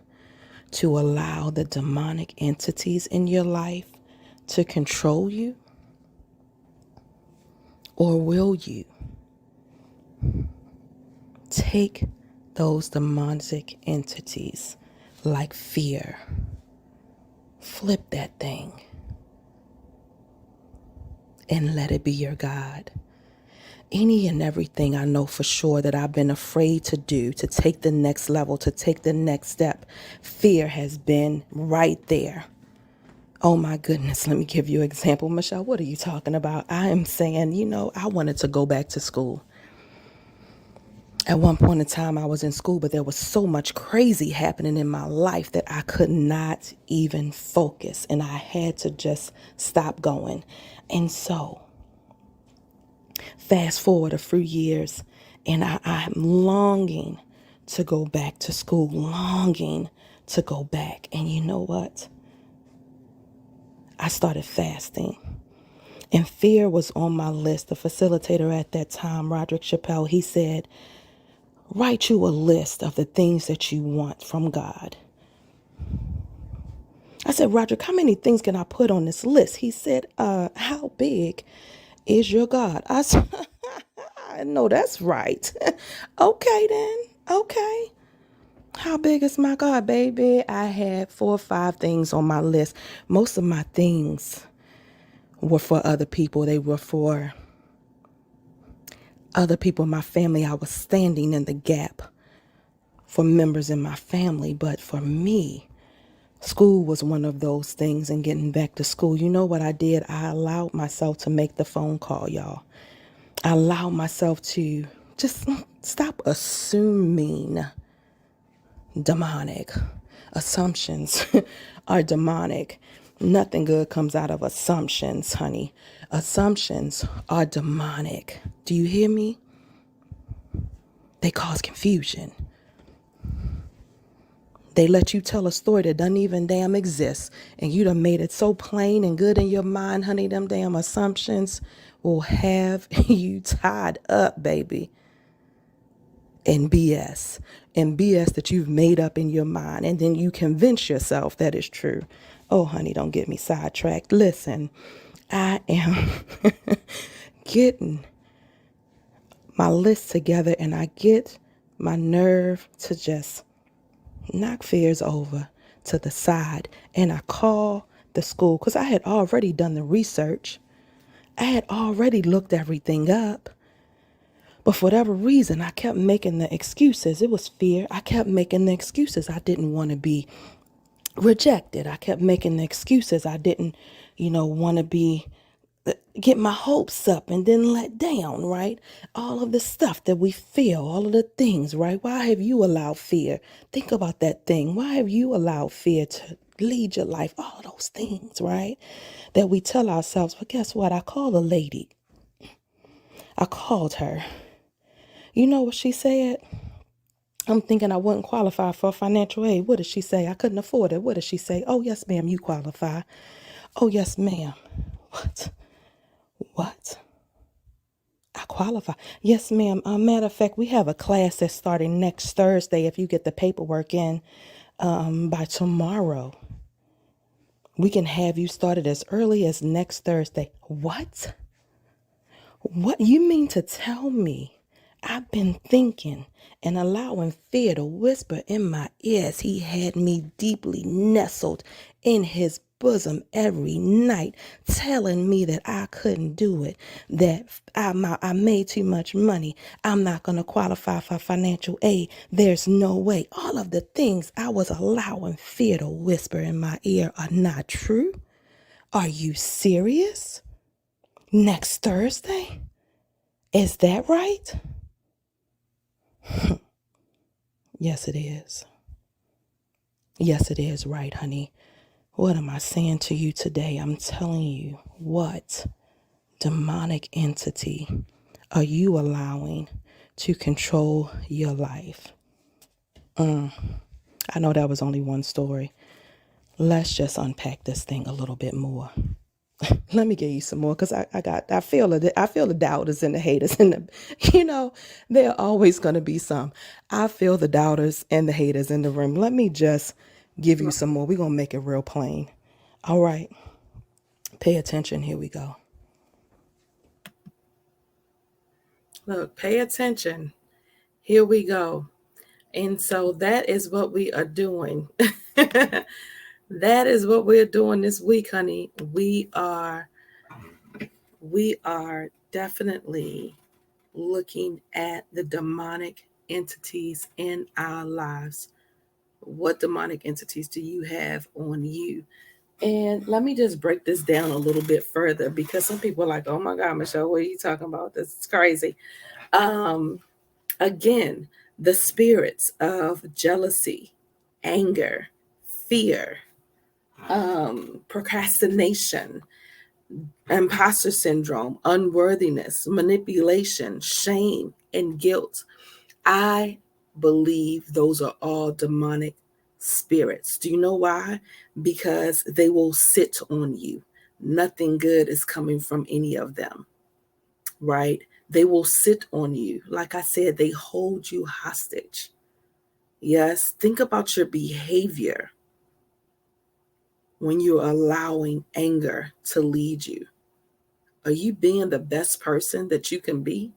to allow the demonic entities in your life to control you? Or will you take those demonic entities like fear, flip that thing, and let it be your God? Any and everything I know for sure that I've been afraid to do, to take the next level, to take the next step, fear has been right there. Oh my goodness, let me give you an example. Michelle, what are you talking about? I am saying, I wanted to go back to school. At one point in time, I was in school, but there was so much crazy happening in my life that I could not even focus, and I had to just stop going. And so, fast forward a few years, and I'm longing to go back to school, longing to go back. And you know what? I started fasting. And fear was on my list. The facilitator at that time, Roderick Chappelle, he said, write you a list of the things that you want from God. I said, Roderick, how many things can I put on this list? He said, how big is your God? I said, I know that's right. Okay, then. Okay. How big is my God, baby? I had 4 or 5 things on my list. Most of my things were for other people. They were for other people in my family. I was standing in the gap for members in my family. But for me, school was one of those things, and getting back to school. You know what I did? I allowed myself to make the phone call, y'all. I allowed myself to just stop assuming demonic. Assumptions are demonic. Nothing good comes out of assumptions, honey. Assumptions are demonic. Do you hear me? They cause confusion. They let you tell a story that doesn't even damn exist. And you done made it so plain and good in your mind, honey. Them damn assumptions will have you tied up, baby. In BS. And BS that you've made up in your mind. And then you convince yourself that it's true. Oh, honey, don't get me sidetracked. Listen, I am getting my list together, and I get my nerve to just knock fears over to the side, and I call the school because I had already done the research. I had already looked everything up. But for whatever reason, I kept making the excuses. It was fear. I kept making the excuses. I didn't want to be rejected. I kept making the excuses. I didn't, want to be get my hopes up and then let down, right? All of the stuff that we feel, all of the things, right? Why have you allowed fear? Think about that thing. Why have you allowed fear to lead your life? All of those things, right? That we tell ourselves. But guess what? I called a lady. I called her. You know what she said? I'm thinking I wouldn't qualify for financial aid. What did she say? I couldn't afford it. What did she say? Oh, yes, ma'am, you qualify. Oh, yes, ma'am. What? What? I qualify. Yes, ma'am. Matter of fact, we have a class that's starting next Thursday. If you get the paperwork in by tomorrow, we can have you started as early as next Thursday. What? What you mean to tell me? I've been thinking and allowing fear to whisper in my ears. He had me deeply nestled in his bosom every night, telling me that I couldn't do it, that I made too much money. I'm not going to qualify for financial aid. There's no way. All of the things I was allowing fear to whisper in my ear are not true. Are you serious? Next Thursday? Is that right? Yes, it is. Yes, it is right, honey. What am I saying to you today? I'm telling you, what demonic entity are you allowing to control your life? I know that was only one story. Let's just unpack this thing a little bit more. Let me give you some more because I feel the doubters and the haters and there are always going to be some. I feel the doubters and the haters in the room. Let me just give you some more. We're going to make it real plain. All right. Pay attention. Here we go. Look, pay attention. Here we go. And so that is what we are doing. That is what we're doing this week, honey. We are definitely looking at the demonic entities in our lives. What demonic entities do you have on you? And let me just break this down a little bit further, because some people are like, oh my God, Michelle, what are you talking about? This is crazy. Um, Again, the spirits of jealousy, anger, fear, procrastination, imposter syndrome, unworthiness, manipulation, shame, and guilt. I believe those are all demonic spirits. Do you know why? Because they will sit on you. Nothing good is coming from any of them, right? They will sit on you. Like I said, they hold you hostage. Yes, think about your behavior when you're allowing anger to lead you. Are you being the best person that you can be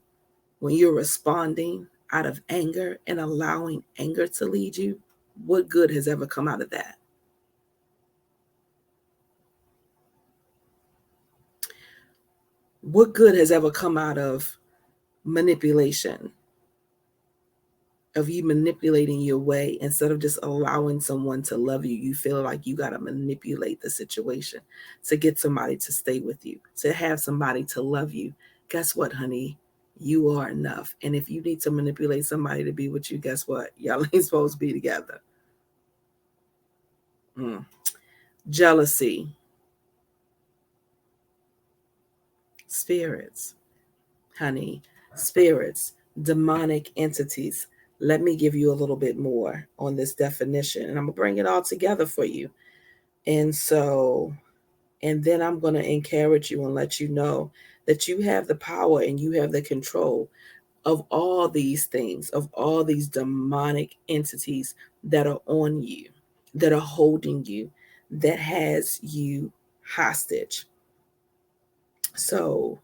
when you're responding out of anger and allowing anger to lead you? What good has ever come out of that? What good has ever come out of manipulation, of you manipulating your way instead of just allowing someone to love you? You feel like you got to manipulate the situation to get somebody to stay with you, to have somebody to love you. Guess what, honey? You are enough. And if you need to manipulate somebody to be with you, guess what? Y'all ain't supposed to be together. Jealousy, spirits, honey, spirits, demonic entities. Let me give you a little bit more on this definition, and I'm going to bring it all together for you. And so, and then I'm going to encourage you and let you know that you have the power and you have the control of all these things, of all these demonic entities that are on you, that are holding you, that has you hostage. So,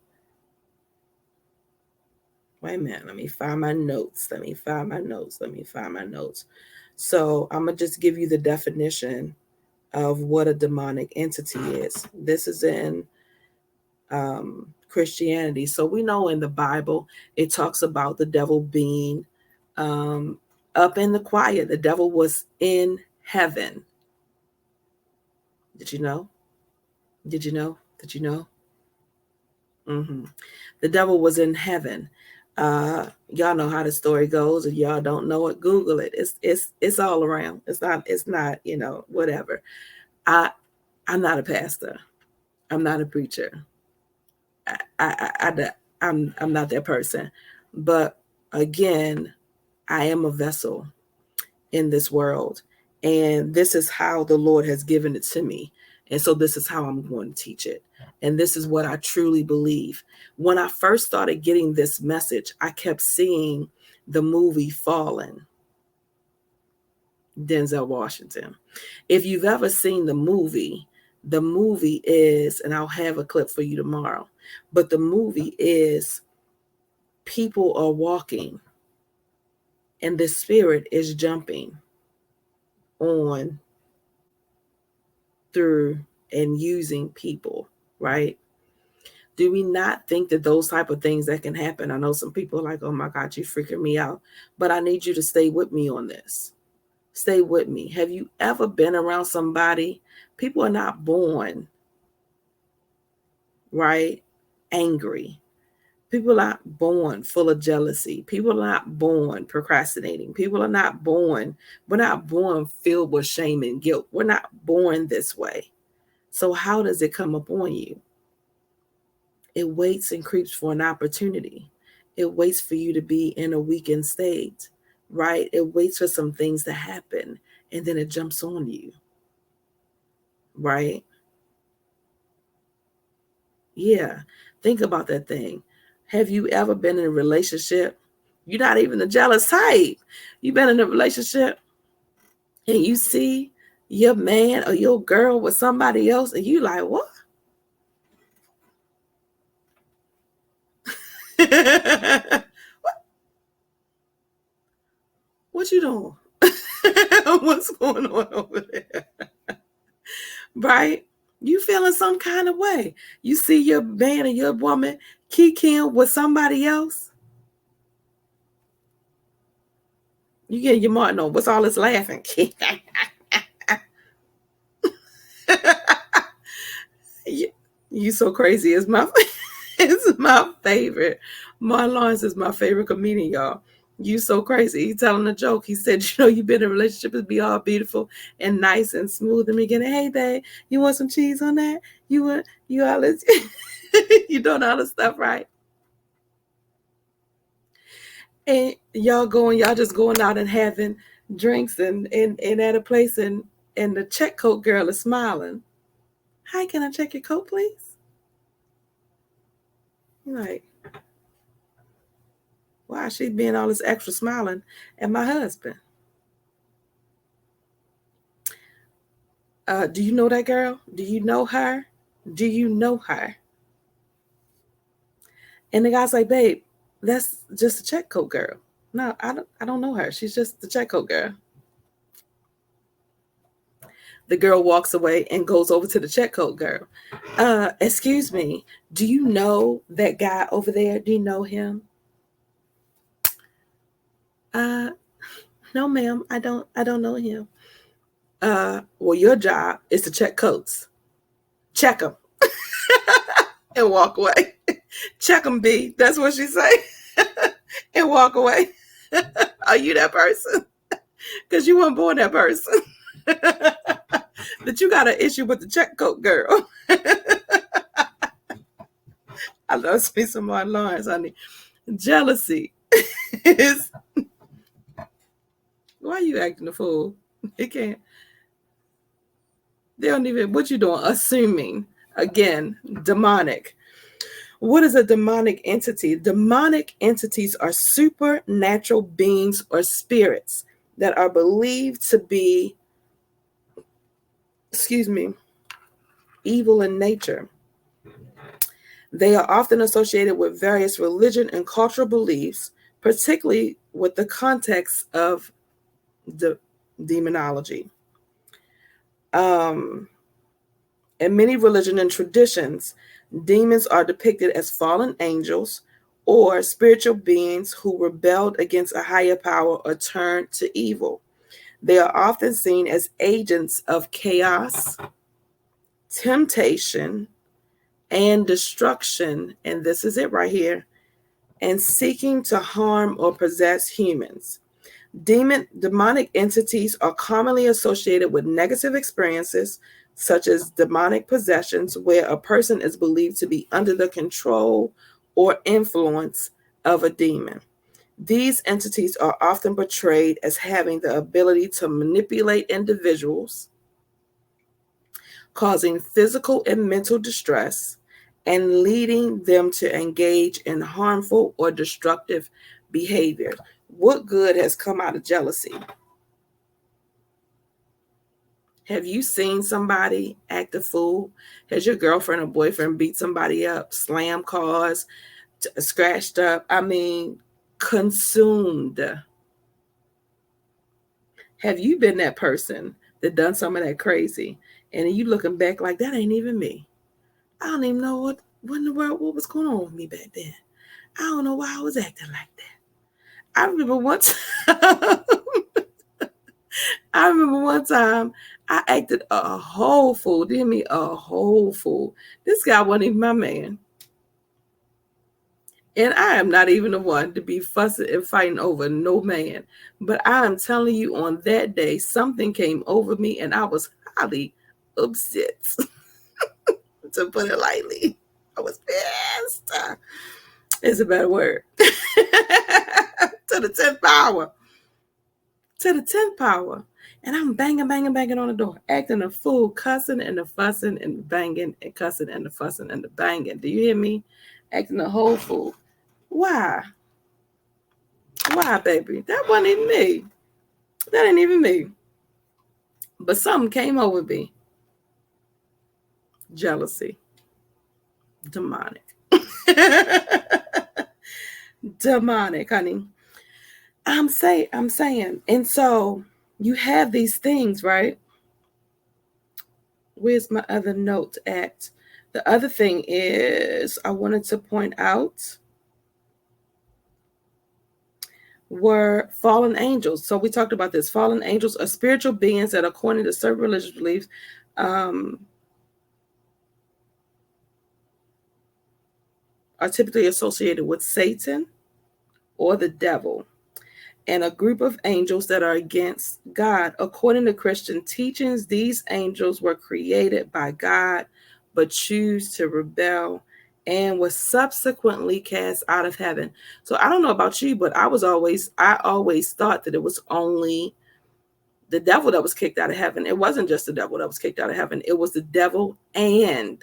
wait a minute, let me find my notes. Let me find my notes. Let me find my notes. So, I'm going to just give you the definition of what a demonic entity is. This is in Christianity. So we know in the Bible, it talks about the devil being um, up in the quiet. The devil was in heaven. Did you know? Did you know? Did you know? Mm-hmm. The devil was in heaven. Y'all know how the story goes. If y'all don't know it, Google it. It's all around. It's not whatever. I I'm not a pastor. I'm not a preacher. I'm not that person. But again, I am a vessel in this world, and this is how the Lord has given it to me. And so this is how I'm going to teach it. And this is what I truly believe. When I first started getting this message, I kept seeing the movie Fallen, Denzel Washington. If you've ever seen the movie is, and I'll have a clip for you tomorrow, but the movie is people are walking and the spirit is jumping on through and using people, right? Do we not think that those type of things that can happen? I know some people are like, oh my God, you're freaking me out. But I need you to stay with me on this. Stay with me. Have you ever been around somebody? People are not born, right? Angry. People are not born full of jealousy. People are not born procrastinating. People are not born, we're not born filled with shame and guilt. We're not born this way. So how does it come upon you? It waits and creeps for an opportunity. It waits for you to be in a weakened state, right? It waits for some things to happen and then it jumps on you, right? Yeah. Think about that thing. Have you ever been in a relationship? You're not even a jealous type. You've been in a relationship and you see your man or your girl with somebody else and you like, what? you doing? What's going on over there? Right? You feeling some kind of way. You see your man or your woman kikiing with somebody else. You get your Martin on. What's all this laughing? you so crazy. It's my favorite. Martin Lawrence is my favorite comedian, y'all. You so crazy. He telling a joke. He said, you've been in a relationship, it'd be all beautiful and nice and smooth in the beginning. Hey, babe, you want some cheese on that? You all this, you doing all this stuff, right? And y'all just going out and having drinks and at a place and the check coat girl is smiling. Hi, can I check your coat, please? You're like, why is she being all this extra smiling at my husband? Do you know that girl? Do you know her? Do you know her? And the guy's like, babe, that's just a check coat girl. No, I don't know her. She's just the check coat girl. The girl walks away and goes over to the check coat girl. Excuse me, do you know that guy over there? Do you know him? No, ma'am, I don't know him. Well, your job is to check coats. Check them. And walk away. Check them, B. That's what she say. And walk away. Are you that person? Because you weren't born that person. That you got an issue with the check coat girl. I love me some Martin Lawrence, honey. Jealousy is. Why are you acting a fool? They can't. They don't even. What you doing? Assuming. Again, demonic. What is a demonic entity? Demonic entities are supernatural beings or spirits that are believed to be, evil in nature. They are often associated with various religion and cultural beliefs, particularly with the context of demonology. In many religions and traditions, demons are depicted as fallen angels or spiritual beings who rebelled against a higher power or turned to evil. They are often seen as agents of chaos, temptation, and destruction, and this is it right here, and seeking to harm or possess humans. Demonic entities are commonly associated with negative experiences, such as demonic possessions, where a person is believed to be under the control or influence of a demon. These entities are often portrayed as having the ability to manipulate individuals, causing physical and mental distress, and leading them to engage in harmful or destructive behavior. What good has come out of jealousy? Have you seen somebody act a fool? Has your girlfriend or boyfriend beat somebody up, slam cars, scratched up? Consumed. Have you been that person that done some of that crazy? And you looking back like, that ain't even me. I don't even know what in the world, what was going on with me back then. I don't know why I was acting like that. I remember one time I acted a whole fool. Did me a whole fool. This guy wasn't even my man. And I am not even the one to be fussing and fighting over no man. But I am telling you, on that day, something came over me and I was highly upset. To put it lightly. I was pissed. It's a better word. To the 10th power. To the 10th power. And I'm banging on the door, acting a fool, cussing and the fussing and the banging and cussing and the fussing and the banging. Do you hear me? Acting a whole fool. Why? Why, baby? That wasn't even me. That ain't even me. But something came over me. Jealousy. Demonic. Demonic, honey. I'm saying. And so you have these things, right? Where's my other note at? The other thing is I wanted to point out were fallen angels. So we talked about this. Fallen angels are spiritual beings that, according to certain religious beliefs, um, are typically associated with Satan or the devil, and a group of angels that are against God. According to Christian teachings, these angels were created by God but choose to rebel and was subsequently cast out of heaven. So I don't know about you, but I always thought that it was only the devil that was kicked out of heaven. It wasn't just the devil that was kicked out of heaven. It was the devil and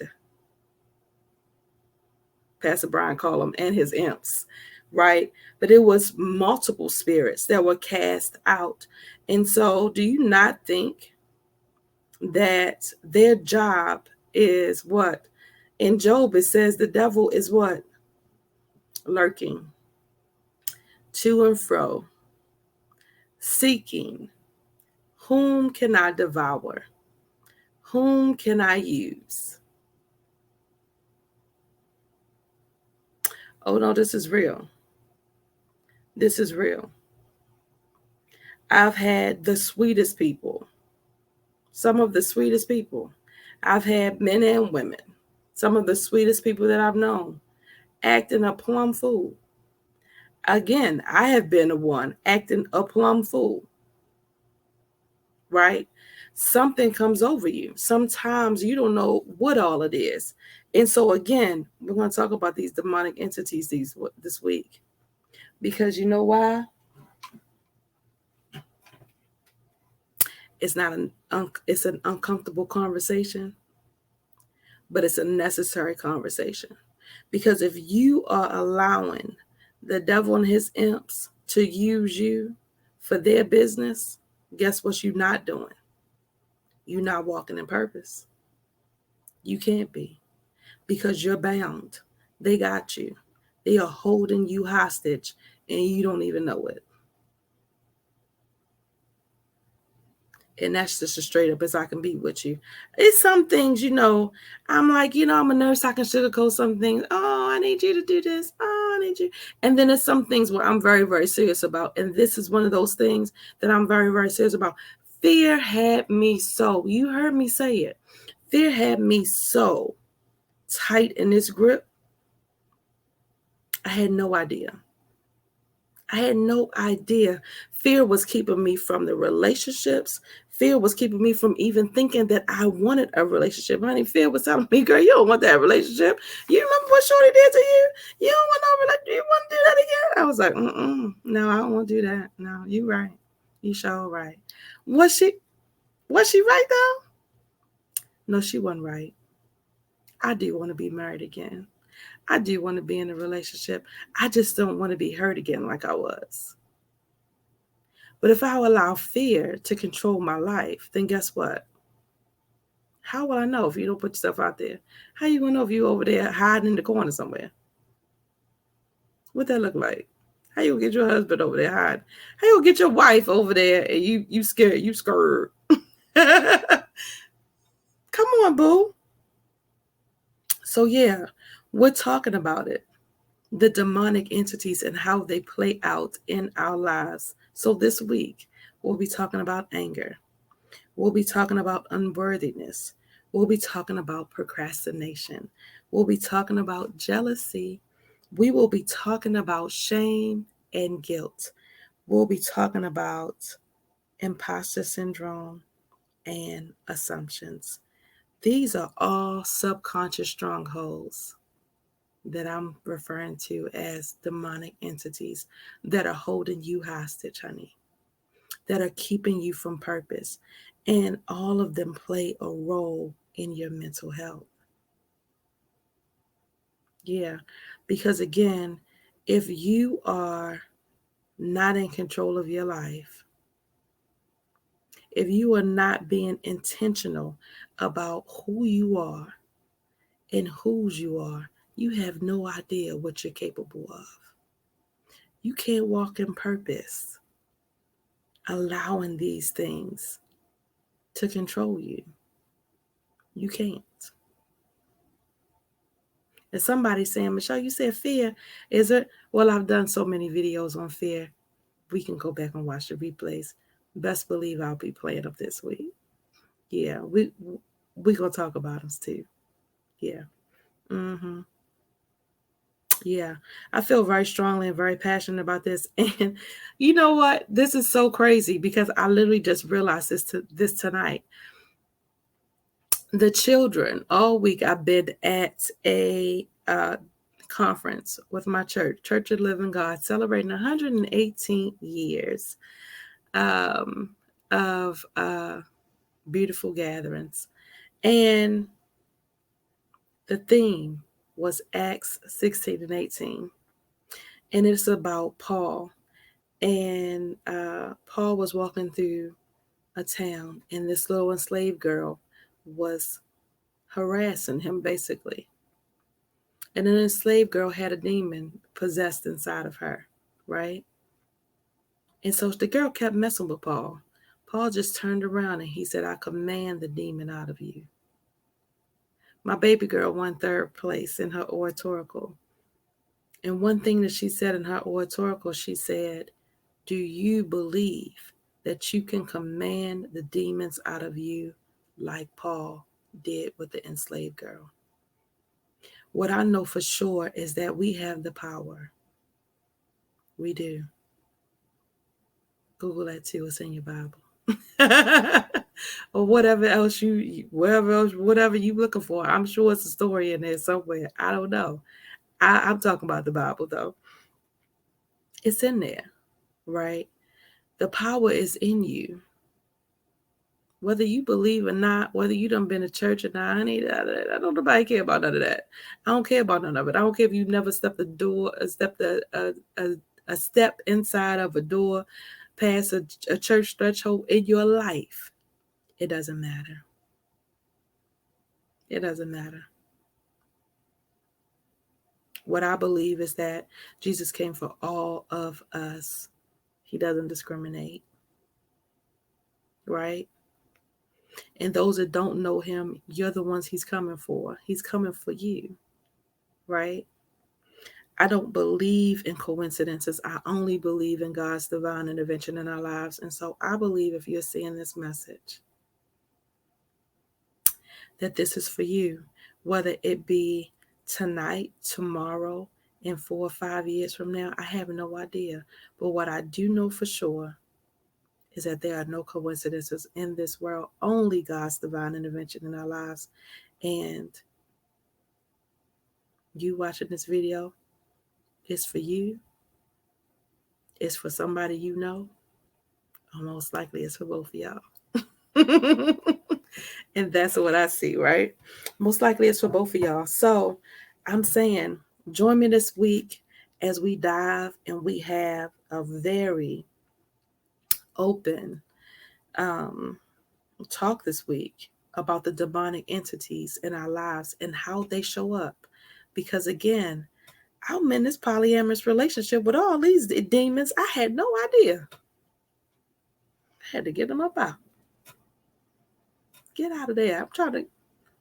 Pastor Brian called them and his imps, right? But it was multiple spirits that were cast out. And so do you not think that their job is what? In Job, it says the devil is what? Lurking to and fro, seeking. Whom can I devour? Whom can I use? Oh no, this is real. This is real. I've had the sweetest people, some of the sweetest people. I've had men and women, some of the sweetest people that I've known, acting a plum fool. Again, I have been the one acting a plum fool, right? Something comes over you. Sometimes you don't know what all it is. And so, again, we're going to talk about these demonic entities this week. Because you know why? It's an uncomfortable conversation, but it's a necessary conversation. Because if you are allowing the devil and his imps to use you for their business, guess what you're not doing? You're not walking in purpose. You can't be, because you're bound. They got you. They are holding you hostage and you don't even know it. And that's just as straight up as I can be with you. It's some things, I'm like, I'm a nurse. I can sugarcoat some things. Oh, I need you to do this. Oh, I need you. And then there's some things where I'm very, very serious about. And this is one of those things that I'm very, very serious about. Fear had me so, you heard me say it. Fear had me so tight in this grip. I had no idea. I had no idea. Fear was keeping me from the relationships. Fear was keeping me from even thinking that I wanted a relationship. Honey, fear was telling me, girl, you don't want that relationship. You remember what Shorty did to you? You don't want no relationship. You want to do that again? I was like, no, I don't want to do that. No, you right. You sure right. Was she right though? No, she wasn't right. I do want to be married again. I do want to be in a relationship. I just don't want to be hurt again like I was. But if I allow fear to control my life, then guess what? How will I know if you don't put yourself out there? How you gonna know if you over there hiding in the corner somewhere? What that look like? How you gonna get your husband over there hiding? How you gonna get your wife over there and you scared? You scared? Come on, boo. So yeah, we're talking about it. The demonic entities and how they play out in our lives. So this week, we'll be talking about anger. We'll be talking about unworthiness. We'll be talking about procrastination. We'll be talking about jealousy. We will be talking about shame and guilt. We'll be talking about imposter syndrome and assumptions. These are all subconscious strongholds that I'm referring to as demonic entities that are holding you hostage, honey, that are keeping you from purpose. And all of them play a role in your mental health. Yeah, because again, if you are not in control of your life, if you are not being intentional about who you are and whose you are, you have no idea what you're capable of. You can't walk in purpose allowing these things to control you. You can't. And somebody's saying, Michelle, you said fear. Is it? Well, I've done so many videos on fear. We can go back and watch the replays. Best believe I'll be playing them this week. Yeah, we gonna talk about them too. Yeah. Mm-hmm. Yeah, I feel very strongly and very passionate about this. And you know what? This is so crazy because I literally just realized this tonight. The children, all week I've been at a conference with my church, Church of Living God, celebrating 118 years of beautiful gatherings. And the theme was Acts 16 and 18. And it's about Paul. And Paul was walking through a town, and this little enslaved girl was harassing him, basically. And an enslaved girl had a demon possessed inside of her, right? And so the girl kept messing with Paul. Paul just turned around and he said, I command the demon out of you. My baby girl won third place in her oratorical. And one thing that she said in her oratorical, she said, do you believe that you can command the demons out of you like Paul did with the enslaved girl? What I know for sure is that we have the power. We do. Google that too. It's in your Bible. Or whatever else whatever you looking for. I'm sure it's a story in there somewhere. I don't know. I'm talking about the Bible though. It's in there, right? The power is in you. Whether you believe or not, whether you done been to church or not, honey, I don't nobody care about none of that. I don't care about none of it. I don't care if you never stepped a step inside of a door, past a church threshold in your life. It doesn't matter. It doesn't matter. What I believe is that Jesus came for all of us. He doesn't discriminate, right? And those that don't know him, you're the ones he's coming for. He's coming for you, right? I don't believe in coincidences. I only believe in God's divine intervention in our lives. And so I believe if you're seeing this message, that this is for you, whether it be tonight, tomorrow, and 4 or 5 years from now, I have no idea. But what I do know for sure is that there are no coincidences in this world, only God's divine intervention in our lives. And you watching this video is for you, it's for somebody you know, or most likely it's for both of y'all. And that's what I see, right? Most likely it's for both of y'all. So I'm saying, join me this week as we dive and we have a very open talk this week about the demonic entities in our lives and how they show up. Because again, I'm in this polyamorous relationship with all these demons. I had no idea. I had to get them up out. Get out of there. I'm trying to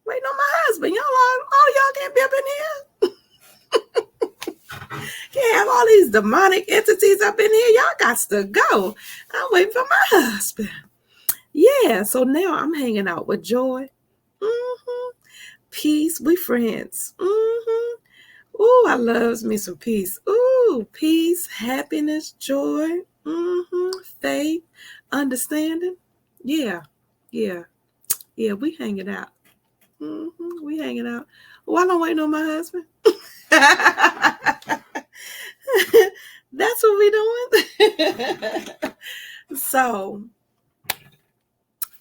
wait on my husband. Y'all can't be up in here. Can't have all these demonic entities up in here. Y'all got to go. I'm waiting for my husband. Yeah, so now I'm hanging out with Joy. Mm-hmm. Peace. We friends. Mm-hmm. Ooh, I loves me some peace. Ooh, peace, happiness, joy, faith, understanding. Yeah, yeah, yeah. We hanging out. We hanging out. While I'm waiting on my husband. That's what we doing. So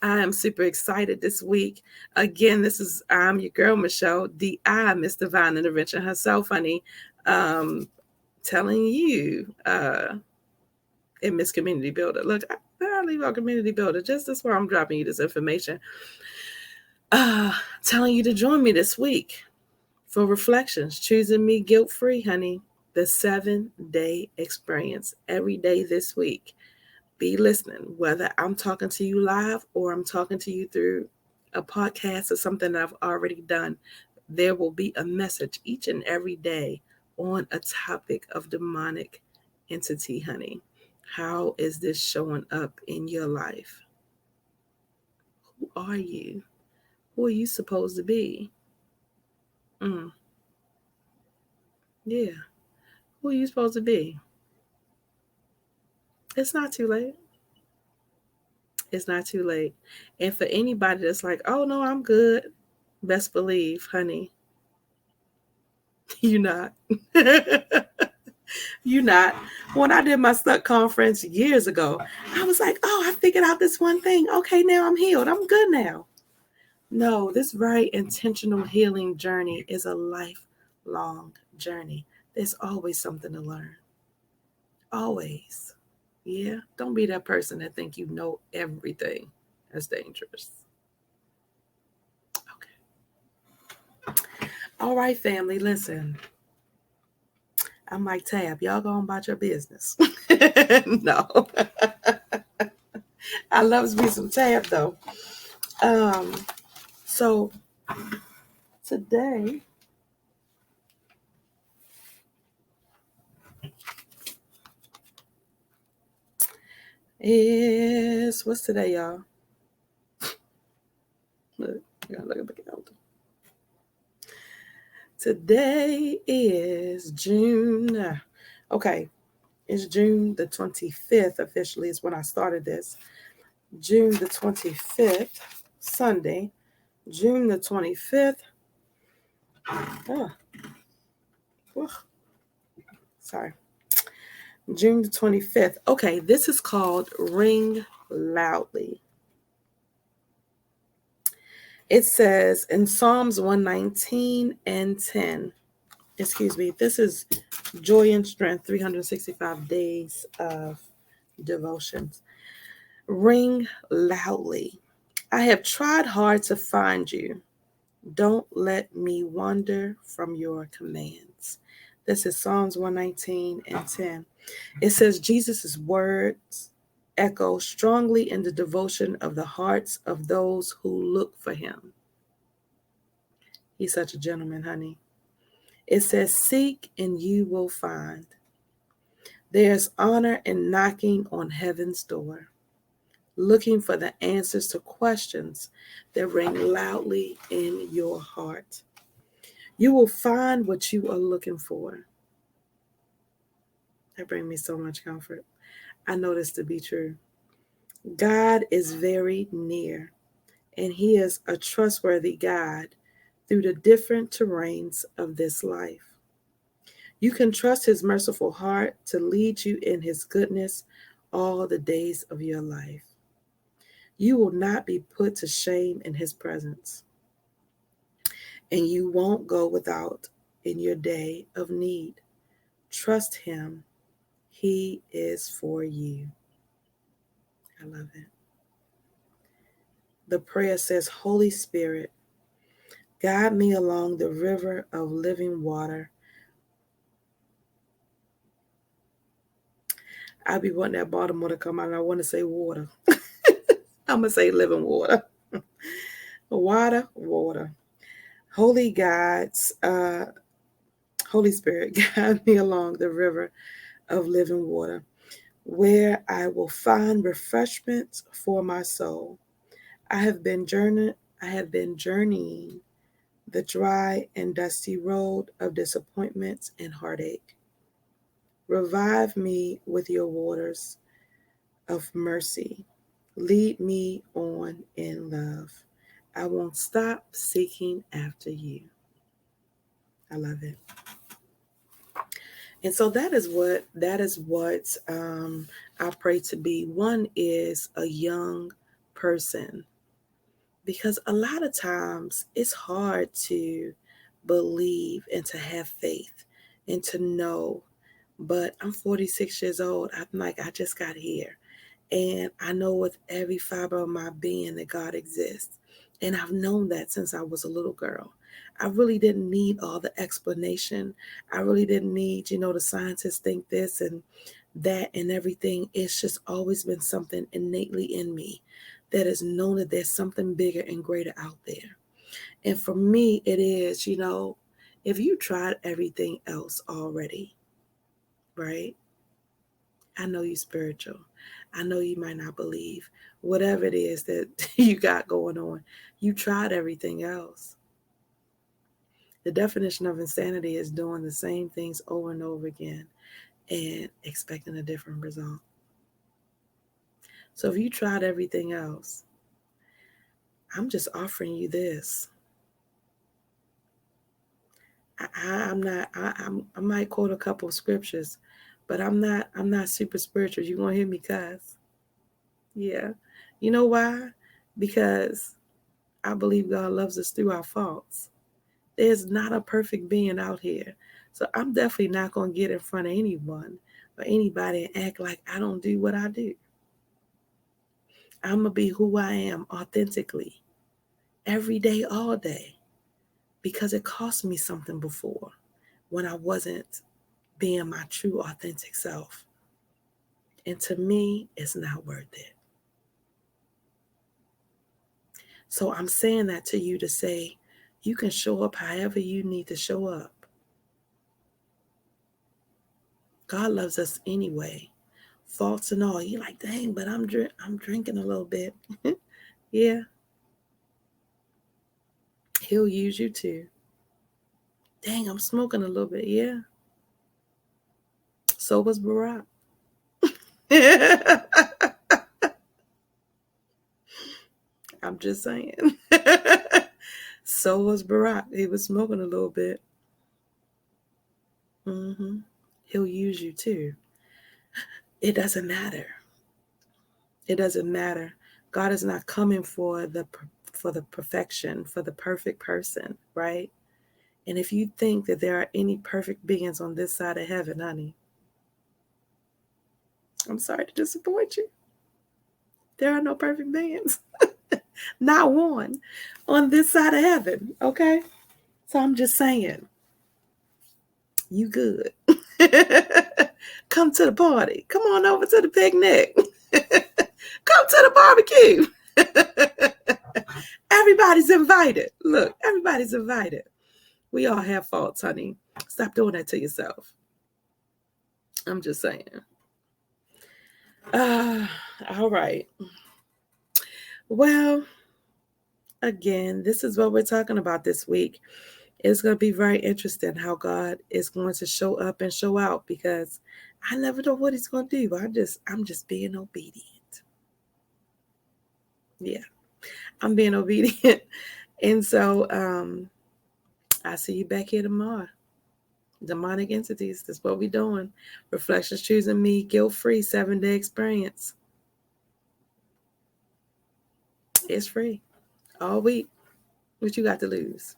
I am super excited this week. Again, I'm your girl, Michelle, D.I. Miss Divine Intervention herself, honey, telling you in Miss Community Builder. Look, I leave our Community Builder. Just that's where I'm dropping you this information. Telling you to join me this week for reflections, choosing me guilt-free, honey. The 7-day experience every day this week. Be listening, whether I'm talking to you live or I'm talking to you through a podcast or something that I've already done. There will be a message each and every day on a topic of demonic entity, honey. How is this showing up in your life? Who are you? Who are you supposed to be? Mm, yeah. Who are you supposed to be? It's not too late. It's not too late. And for anybody that's like, oh no, I'm good, best believe, honey, you not. You not. When I did my stuck conference years ago, I was like, oh, I figured out this one thing. Okay, now I'm healed. I'm good now. No, this very intentional healing journey is a lifelong journey. There's always something to learn. Always. Yeah. Don't be that person that think you know everything. That's dangerous. Okay. All right, family, listen. I'm like, Tab, y'all go on about your business. No. I loves me some Tab though. Um, so today is what's today, y'all? Look, you gotta look at the calendar. Today is June. Okay, it's June the 25th officially is when I started this. June the 25th, Sunday. June the 25th. Oh, sorry. June the 25th. Okay, this is called Ring Loudly. It says in Psalms 119 and 10, excuse me, this is Joy and Strength, 365 days of devotions. Ring loudly. I have tried hard to find you. Don't let me wander from your commands. This is Psalms 119 and 10. It says Jesus' words echo strongly in the devotion of the hearts of those who look for him. He's such a gentleman, honey. It says, seek and you will find. There's honor in knocking on heaven's door, looking for the answers to questions that ring loudly in your heart. You will find what you are looking for. That brings me so much comfort. I know this to be true. God is very near, and he is a trustworthy guide through the different terrains of this life. You can trust his merciful heart to lead you in his goodness all the days of your life. You will not be put to shame in his presence, and you won't go without in your day of need. Trust him. He is for you. I love it. The prayer says, Holy Spirit, guide me along the river of living water. I be wanting that Baltimore to come out, and I want to say water. I'm going to say living water. Water, water. Holy God's, Holy Spirit, guide me along the river of living water, where I will find refreshment for my soul. I have been journeying the dry and dusty road of disappointments and heartache. Revive me with your waters of mercy. Lead me on in love. I won't stop seeking after you. I love it. And so that is what I pray to be. One is a young person, because a lot of times it's hard to believe and to have faith and to know. But I'm 46 years old. I'm like, I just got here. And I know with every fiber of my being that God exists. And I've known that since I was a little girl. I really didn't need all the explanation. I really didn't need, the scientists think this and that and everything. It's just always been something innately in me that has known that there's something bigger and greater out there. And for me, it is, if you tried everything else already, right? I know you spiritual. I know you might not believe whatever it is that you got going on. You tried everything else. The definition of insanity is doing the same things over and over again and expecting a different result. So if you tried everything else, I'm just offering you this. I'm not. I might quote a couple of scriptures, but I'm not. I'm not super spiritual. You gonna hear me cuss? Yeah. You know why? Because I believe God loves us through our faults. There's not a perfect being out here, so I'm definitely not gonna get in front of anyone or anybody and act like I don't do what I do. I'm gonna be who I am authentically every day, all day, because it cost me something before when I wasn't being my true authentic self. And to me, it's not worth it. So I'm saying that to you to say, you can show up however you need to show up. God loves us anyway, faults and all. You're like, dang, but I'm drinking a little bit. Yeah, He'll use you too. Dang, I'm smoking a little bit. Yeah, so was Barack. I'm just saying. So was Barack. He was smoking a little bit. Mm-hmm. He'll use you too. It doesn't matter. It doesn't matter. God is not coming for the perfection, for the perfect person, right? And if you think that there are any perfect beings on this side of heaven, honey, I'm sorry to disappoint you. There are no perfect beings. Not one on this side of heaven, okay? So I'm just saying, you good. Come to the party. Come on over to the picnic. Come to the barbecue. Everybody's invited. Look, everybody's invited. We all have faults, honey. Stop doing that to yourself. I'm just saying. Uh, all right. Well, again, this is what we're talking about this week. It's going to be very interesting how God is going to show up and show out because I never know what He's going to do. I'm just being obedient. Yeah, I'm being obedient, and so I see you back here tomorrow. Demonic entities. That's what we're doing. Reflections choosing me, guilt-free 7-day experience. It's free all week. What you got to lose?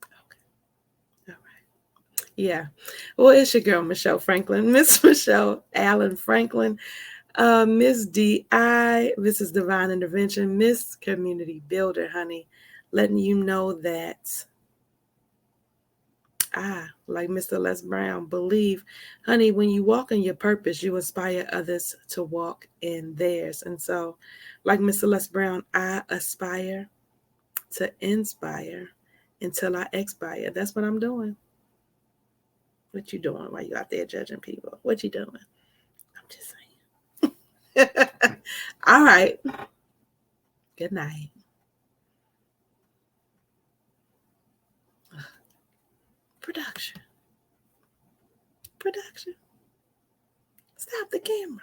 Okay. All right. Yeah. Well, it's your girl, Michelle Franklin. Miss Michelle Allen Franklin. Miss D.I. This is Divine Intervention. Miss Community Builder, honey. Letting you know that like Mr. Les Brown, believe, honey, when you walk in your purpose, you inspire others to walk in theirs. And so, like Mr. Les Brown, I aspire to inspire until I expire. That's what I'm doing. What you doing while you out there judging people? What you doing? I'm just saying. All right. Good night. Production. Stop the camera.